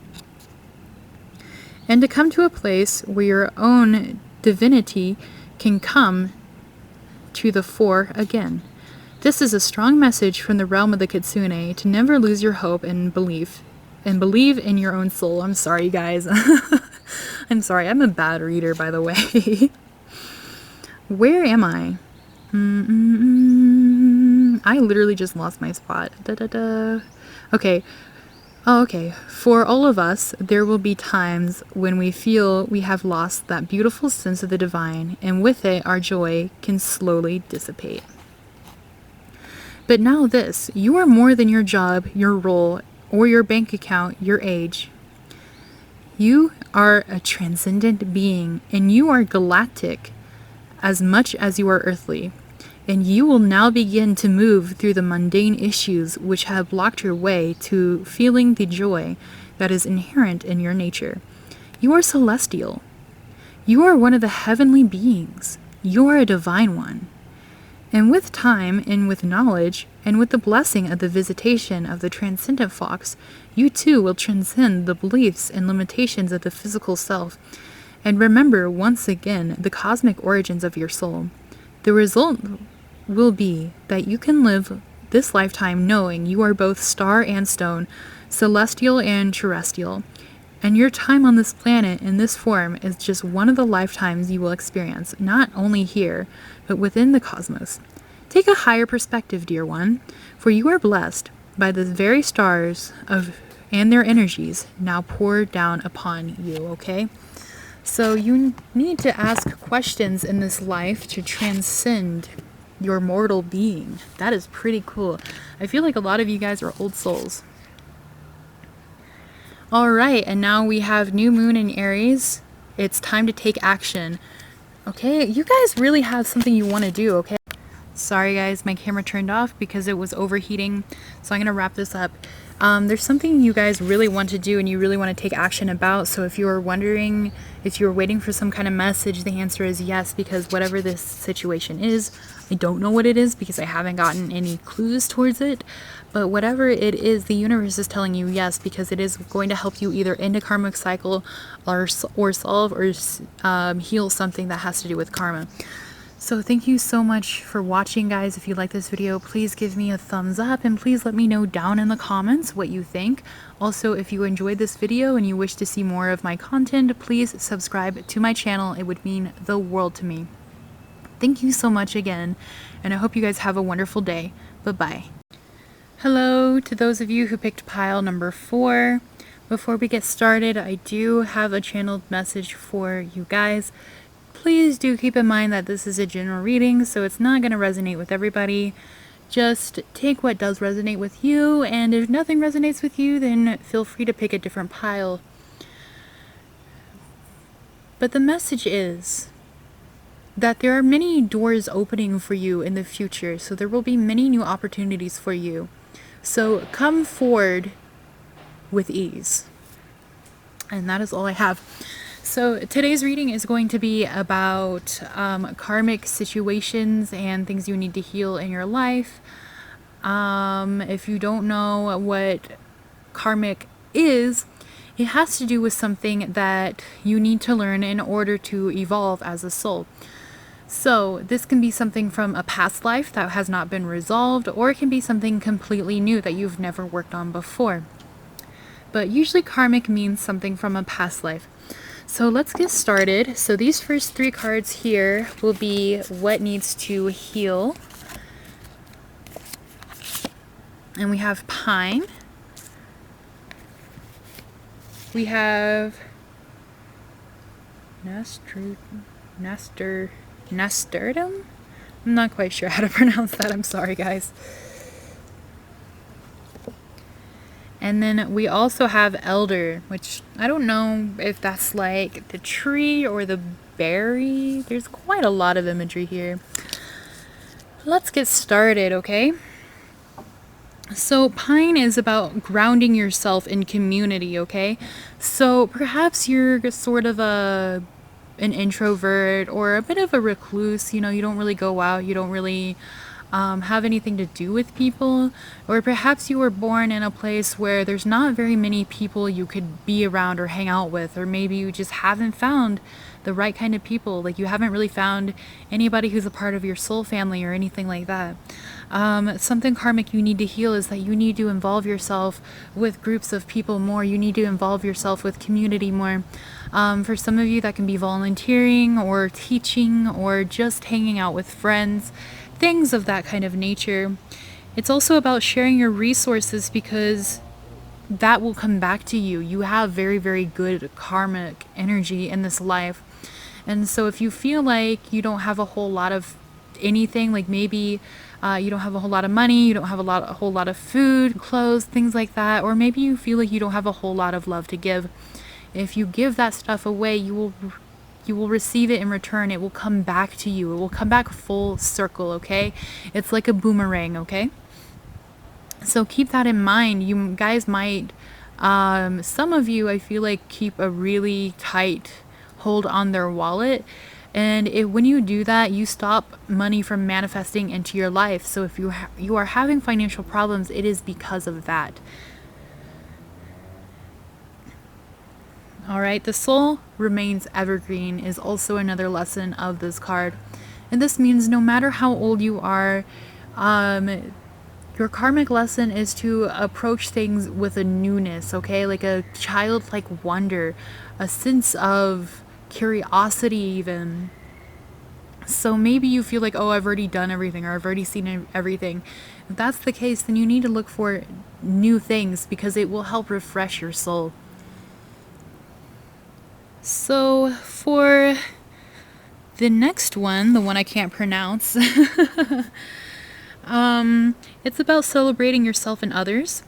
and to come to a place where your own divinity can come to the fore again. This is a strong message from the realm of the kitsune to never lose your hope and believe in your own soul. I'm sorry, guys. I'm sorry, I'm a bad reader, by the way. Where am I? I literally just lost my spot. Okay. Oh, okay. For all of us, there will be times when we feel we have lost that beautiful sense of the divine, and with it, our joy can slowly dissipate. But now this, you are more than your job, your role, or your bank account, your age. You are a transcendent being, and you are galactic as much as you are earthly. And you will now begin to move through the mundane issues which have blocked your way to feeling the joy that is inherent in your nature. You are celestial. You are one of the heavenly beings. You are a divine one. And with time and with knowledge and with the blessing of the visitation of the transcendent fox, you too will transcend the beliefs and limitations of the physical self and remember once again the cosmic origins of your soul. The result will be that you can live this lifetime knowing you are both star and stone, celestial and terrestrial, and your time on this planet in this form is just one of the lifetimes you will experience, not only here, but within the cosmos. Take a higher perspective, dear one, for you are blessed by the very stars and their energies now poured down upon you, okay? So you need to ask questions in this life to transcend your mortal being. That is pretty cool. I feel like a lot of you guys are old souls. All right, and now we have new moon in Aries. It's time to take action. Okay, you guys really have something you want to do, okay? Sorry guys, my camera turned off because it was overheating. So I'm going to wrap this up. There's something you guys really want to do and you really want to take action about. So if you're wondering if you're waiting for some kind of message, the answer is yes, because whatever this situation is, I don't know what it is because I haven't gotten any clues towards it. But whatever it is, the universe is telling you yes, because it is going to help you either end a karmic cycle or solve or heal something that has to do with karma. So thank you so much for watching, guys. If you like this video, please give me a thumbs up and please let me know down in the comments what you think. Also, if you enjoyed this video and you wish to see more of my content, please subscribe to my channel. It would mean the world to me. Thank you so much again, and I hope you guys have a wonderful day. Bye-bye. Hello to those of you who picked pile number 4. Before we get started, I do have a channeled message for you guys. Please do keep in mind that this is a general reading, so it's not going to resonate with everybody. Just take what does resonate with you, and if nothing resonates with you, then feel free to pick a different pile. But the message is that there are many doors opening for you in the future, so there will be many new opportunities for you. So come forward with ease. And that is all I have. So today's reading is going to be about karmic situations and things you need to heal in your life. If you don't know what karmic is, it has to do with something that you need to learn in order to evolve as a soul. So this can be something from a past life that has not been resolved, or it can be something completely new that you've never worked on before. But usually karmic means something from a past life. So let's get started. So these first 3 cards here will be what needs to heal. And we have pine. We have nasturtium? I'm not quite sure how to pronounce that. I'm sorry, guys. And then we also have elder, which I don't know if that's like the tree or the berry. There's quite a lot of imagery here. Let's get started, okay? So pine is about grounding yourself in community, okay? So perhaps you're sort of an introvert or a bit of a recluse, you know, you don't really go out, you don't really have anything to do with people, or perhaps you were born in a place where there's not very many people you could be around or hang out with, or maybe you just haven't found the right kind of people, like you haven't really found anybody who's a part of your soul family or anything like that. Something karmic you need to heal is that you need to involve yourself with groups of people more. You need to involve yourself with community more. For some of you, that can be volunteering or teaching or just hanging out with friends, things of that kind of nature. It's also about sharing your resources, because that will come back to you. You have very, very good karmic energy in this life. And so if you feel like you don't have a whole lot of anything, like maybe you don't have a whole lot of money, you don't have a whole lot of food, clothes, things like that, or maybe you feel like you don't have a whole lot of love to give, if you give that stuff away, you will receive it in return. It will come back to you. It will come back full circle, okay? It's like a boomerang, okay? So keep that in mind. You guys might, some of you, I feel like, keep a really tight hold on their wallet. And when you do that, you stop money from manifesting into your life. So if you are having financial problems, it is because of that. All right, the soul remains evergreen is also another lesson of this card. And this means no matter how old you are, your karmic lesson is to approach things with a newness, okay? Like a childlike wonder, a sense of curiosity even. So maybe you feel like, oh, I've already done everything, or I've already seen everything. If that's the case, then you need to look for new things, because it will help refresh your soul. So for the next one, the one I can't pronounce, it's about celebrating yourself and others.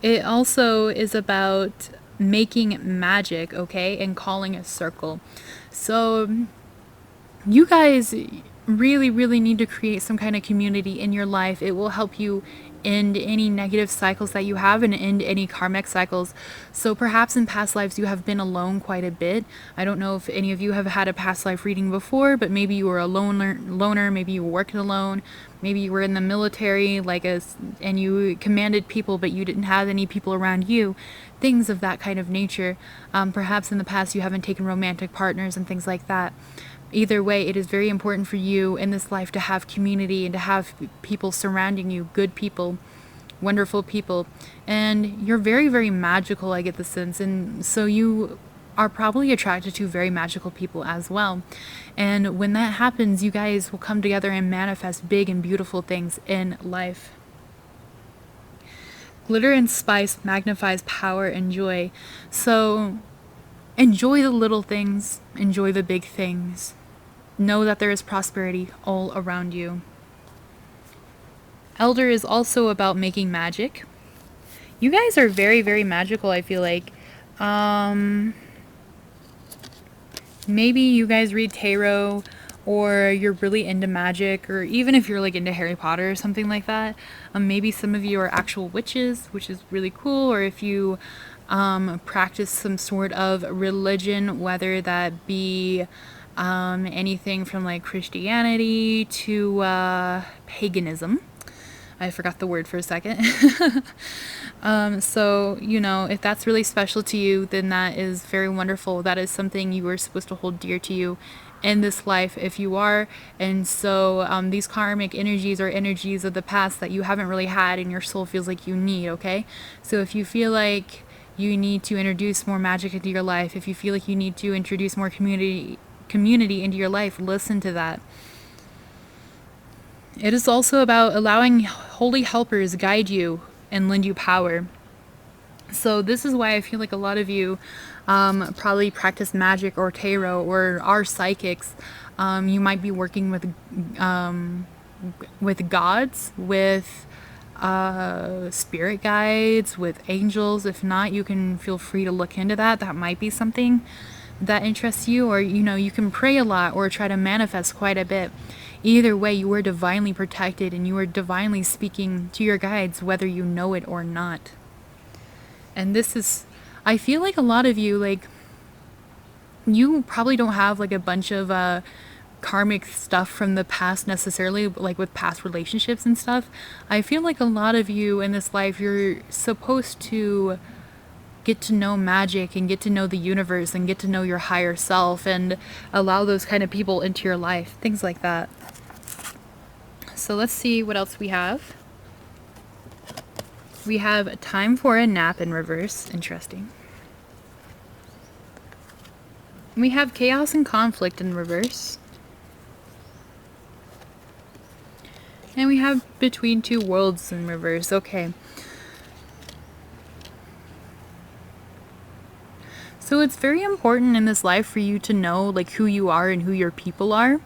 It also is about making magic, okay, and calling a circle. So you guys really, really need to create some kind of community in your life. It will help you end any negative cycles that you have and end any karmic cycles. So perhaps in past lives you have been alone quite a bit. I don't know if any of you have had a past life reading before, but maybe you were a loner, maybe you worked alone, maybe you were in the military and you commanded people but you didn't have any people around you, things of that kind of nature. Perhaps in the past you haven't taken romantic partners and things like that. Either way, it is very important for you in this life to have community and to have people surrounding you, good people, wonderful people. And you're very, very magical, I get the sense. And so you are probably attracted to very magical people as well. And when that happens, you guys will come together and manifest big and beautiful things in life. Glitter and spice magnifies power and joy. So enjoy the little things, enjoy the big things. Know that there is prosperity all around you. Elder is also about making magic. You guys are very, very magical, I feel like. Maybe you guys read tarot, or you're really into magic, or even if you're like into Harry Potter or something like that. Maybe some of you are actual witches, which is really cool, or if you practice some sort of religion, whether that be anything from like Christianity to paganism. I forgot the word for a second. So, you know, if that's really special to you, then that is very wonderful. That is something you are supposed to hold dear to you in this life if you are. And so these karmic energies are energies of the past that you haven't really had and your soul feels like you need, okay? So if you feel like you need to introduce more magic into your life, if you feel like you need to introduce more community into your life, listen to that. It is also about allowing holy helpers guide you and lend you power. So this is why I feel like a lot of you probably practice magic or tarot or are psychics. You might be working with gods, with spirit guides, with angels. If not, you can feel free to look into that. That might be something that interests you, or you know, you can pray a lot or try to manifest quite a bit. Either way, you are divinely protected and you are divinely speaking to your guides, whether you know it or not. And this is, I feel like a lot of you, like, you probably don't have like a bunch of karmic stuff from the past necessarily, like with past relationships and stuff. I feel like a lot of you in this life, you're supposed to get to know magic and get to know the universe and get to know your higher self and allow those kind of people into your life, things like that. So let's see what else we have. We have time for a nap in reverse. Interesting. We have chaos and conflict in reverse. And we have between two worlds in reverse. Okay. So it's very important in this life for you to know like who you are and who your people are.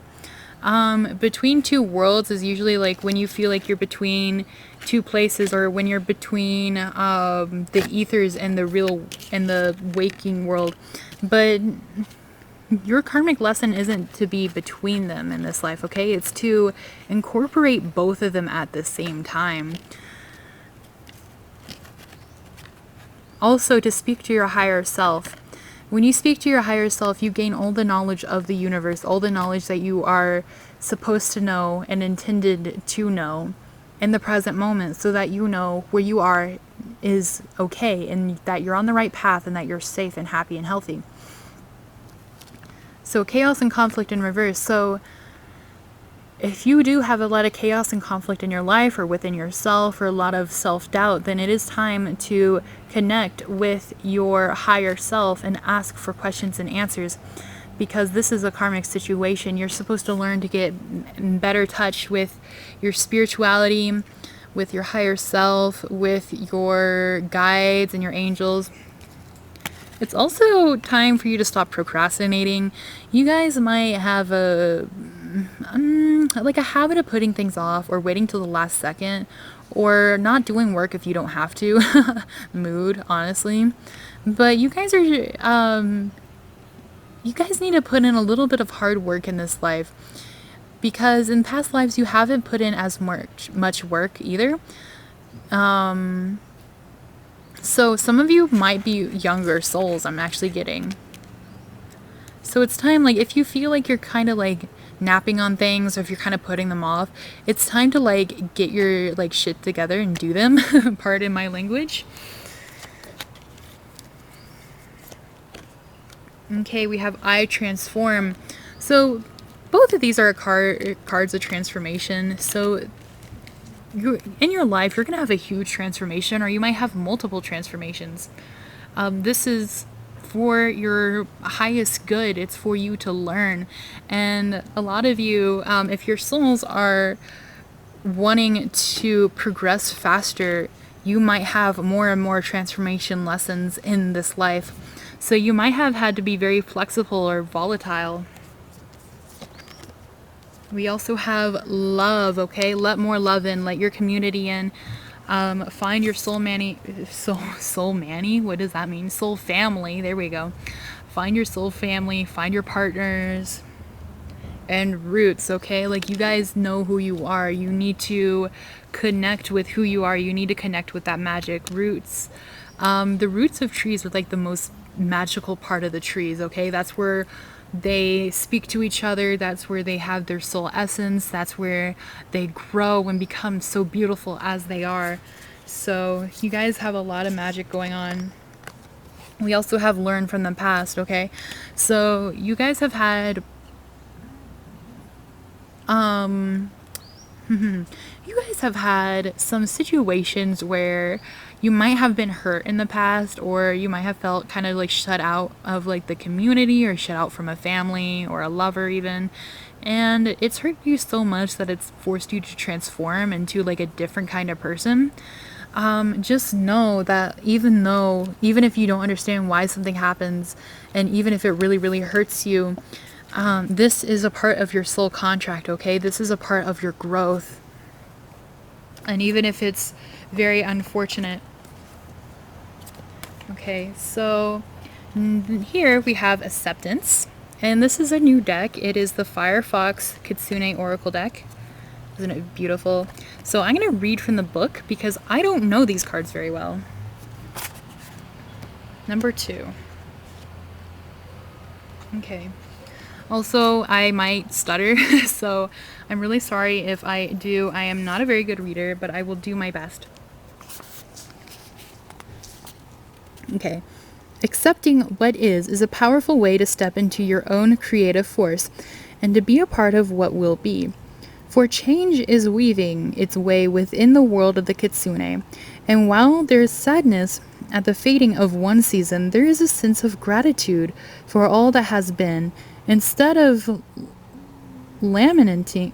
Between two worlds is usually like when you feel like you're between two places, or when you're between the ethers and the real and the waking world. But your karmic lesson isn't to be between them in this life, okay? It's to incorporate both of them at the same time. Also, to speak to your higher self. When you speak to your higher self, you gain all the knowledge of the universe, all the knowledge that you are supposed to know and intended to know in the present moment, so that you know where you are is okay and that you're on the right path and that you're safe and happy and healthy. So chaos and conflict in reverse. So if you do have a lot of chaos and conflict in your life or within yourself, or a lot of self-doubt, then it is time to connect with your higher self and ask for questions and answers, because this is a karmic situation. You're supposed to learn to get in better touch with your spirituality, with your higher self, with your guides and your angels. It's also time for you to stop procrastinating. You guys might have like a habit of putting things off or waiting till the last second, or not doing work if you don't have to. Mood, honestly. But you guys are you guys need to put in a little bit of hard work in this life, because in past lives you haven't put in as much work either. So some of you might be younger souls, I'm actually getting. So it's time, like, if you feel like you're kind of like napping on things, or if you're kind of putting them off, it's time to like get your like shit together and do them. Pardon my language. Okay, we have I transform. So both of these are cards of transformation. So in your life, you're going to have a huge transformation, or you might have multiple transformations. This is for your highest good. It's for you to learn. And a lot of you, if your souls are wanting to progress faster, you might have more and more transformation lessons in this life. So you might have had to be very flexible or volatile. We also have love, okay? Let more love in, let your community in. Find your soul manny, what does that mean? Soul family, there we go. Find your soul family, find your partners, and roots, okay? Like, you guys know who you are. You need to connect with who you are. You need to connect with that magic. Roots, The roots of trees are like the most magical part of the trees, okay? That's where they speak to each other, that's where they have their soul essence, that's where they grow and become so beautiful as they are. So you guys have a lot of magic going on. We also have learned from the past, okay? So you guys have had you guys have had some situations where you might have been hurt in the past, or you might have felt kind of like shut out of like the community, or shut out from a family or a lover even, and it's hurt you so much that it's forced you to transform into like a different kind of person. Just know that even if you don't understand why something happens, and even if it really really hurts you, this is a part of your soul contract, okay? This is a part of your growth. And even if it's very unfortunate. Okay, so here we have acceptance. And this is a new deck. It is the Firefox Kitsune Oracle deck. Isn't it beautiful? So I'm going to read from the book because I don't know these cards very well. Number 2. Okay. Also, I might stutter, so I'm really sorry if I do. I am not a very good reader, but I will do my best. Okay. Accepting what is a powerful way to step into your own creative force and to be a part of what will be. For change is weaving its way within the world of the Kitsune, and while there is sadness at the fading of one season, there is a sense of gratitude for all that has been. Instead of lamenting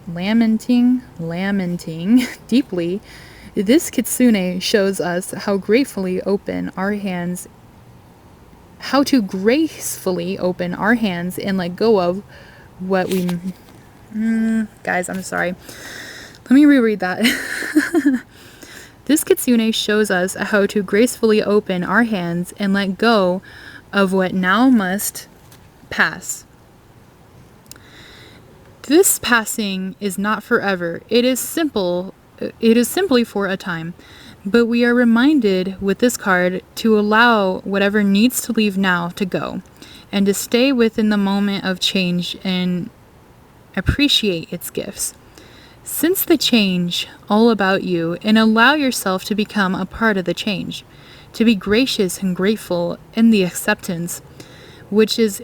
deeply, this Kitsune shows us how to gracefully open our hands and let go of what we... guys, I'm sorry. Let me reread that. This Kitsune shows us how to gracefully open our hands and let go of what now must pass. This passing is not forever. It is simply for a time. But we are reminded with this card to allow whatever needs to leave now to go, and to stay within the moment of change and appreciate its gifts. Sense the change all about you and allow yourself to become a part of the change, to be gracious and grateful in the acceptance, which is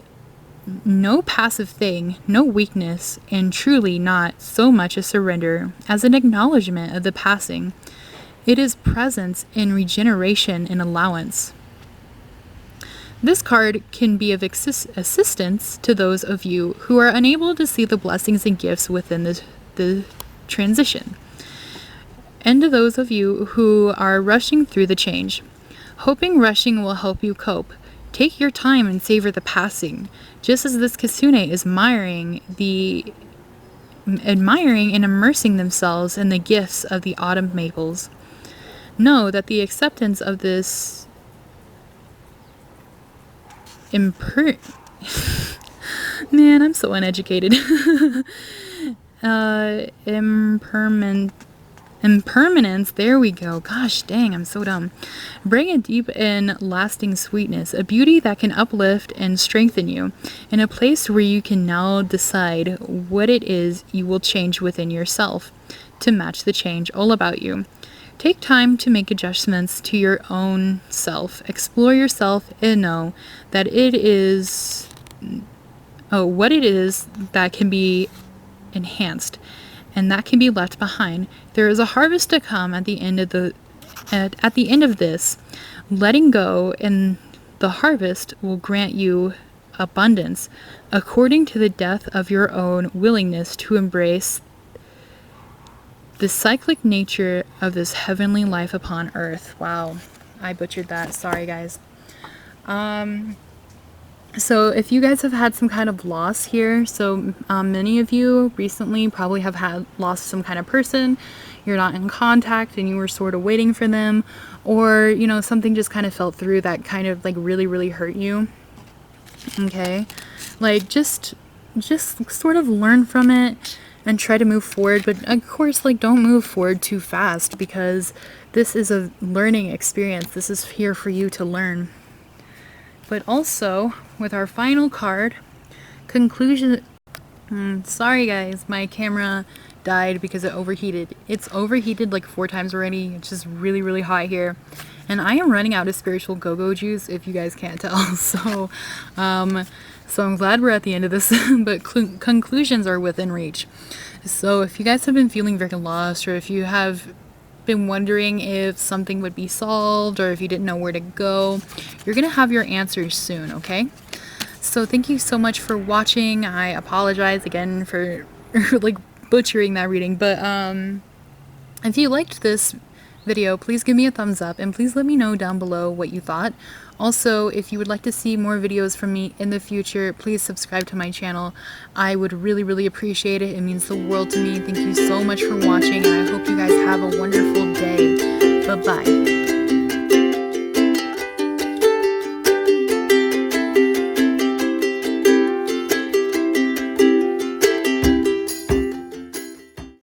no passive thing, no weakness, and truly not so much a surrender as an acknowledgement of the passing. It is presence in regeneration and allowance. This card can be of assistance to those of you who are unable to see the blessings and gifts within the transition, and to those of you who are rushing through the change. Hoping rushing will help you cope. Take your time and savor the passing, just as this Kitsune is admiring and immersing themselves in the gifts of the autumn maples. Know that the acceptance of this man, I'm so uneducated. Impermanence, there we go. Gosh dang, I'm so dumb. Bring a deep and lasting sweetness, a beauty that can uplift and strengthen you, in a place where you can now decide what it is you will change within yourself to match the change all about you. Take time to make adjustments to your own self. Explore yourself and know that it is what it is that can be enhanced and that can be left behind. There is a harvest to come at the end of this. Letting go and the harvest will grant you abundance according to the depth of your own willingness to embrace the cyclic nature of this heavenly life upon earth. Wow, I butchered that. Sorry, guys. So if you guys have had some kind of loss here, so many of you recently probably have lost some kind of person, you're not in contact and you were sort of waiting for them, or, you know, something just kind of fell through that kind of like really, really hurt you. Okay. Like just sort of learn from it. and try to move forward. But of course, like, don't move forward too fast, because this is a learning experience. This is here for you to learn. But also, with our final card, conclusion. Sorry guys, my camera died because it overheated. It's overheated like 4 times already. It's just really, really hot here. And I am running out of spiritual go-go juice, if you guys can't tell. So I'm glad we're at the end of this, but conclusions are within reach. So if you guys have been feeling very lost, or if you have been wondering if something would be solved, or if you didn't know where to go, you're gonna have your answers soon, okay? So thank you so much for watching. I apologize again for like butchering that reading, but if you liked this video, please give me a thumbs up, and please let me know down below what you thought. Also, if you would like to see more videos from me in the future, please subscribe to my channel. I would really, really appreciate it. It means the world to me. Thank you so much for watching, and I hope you guys have a wonderful day. Bye-bye.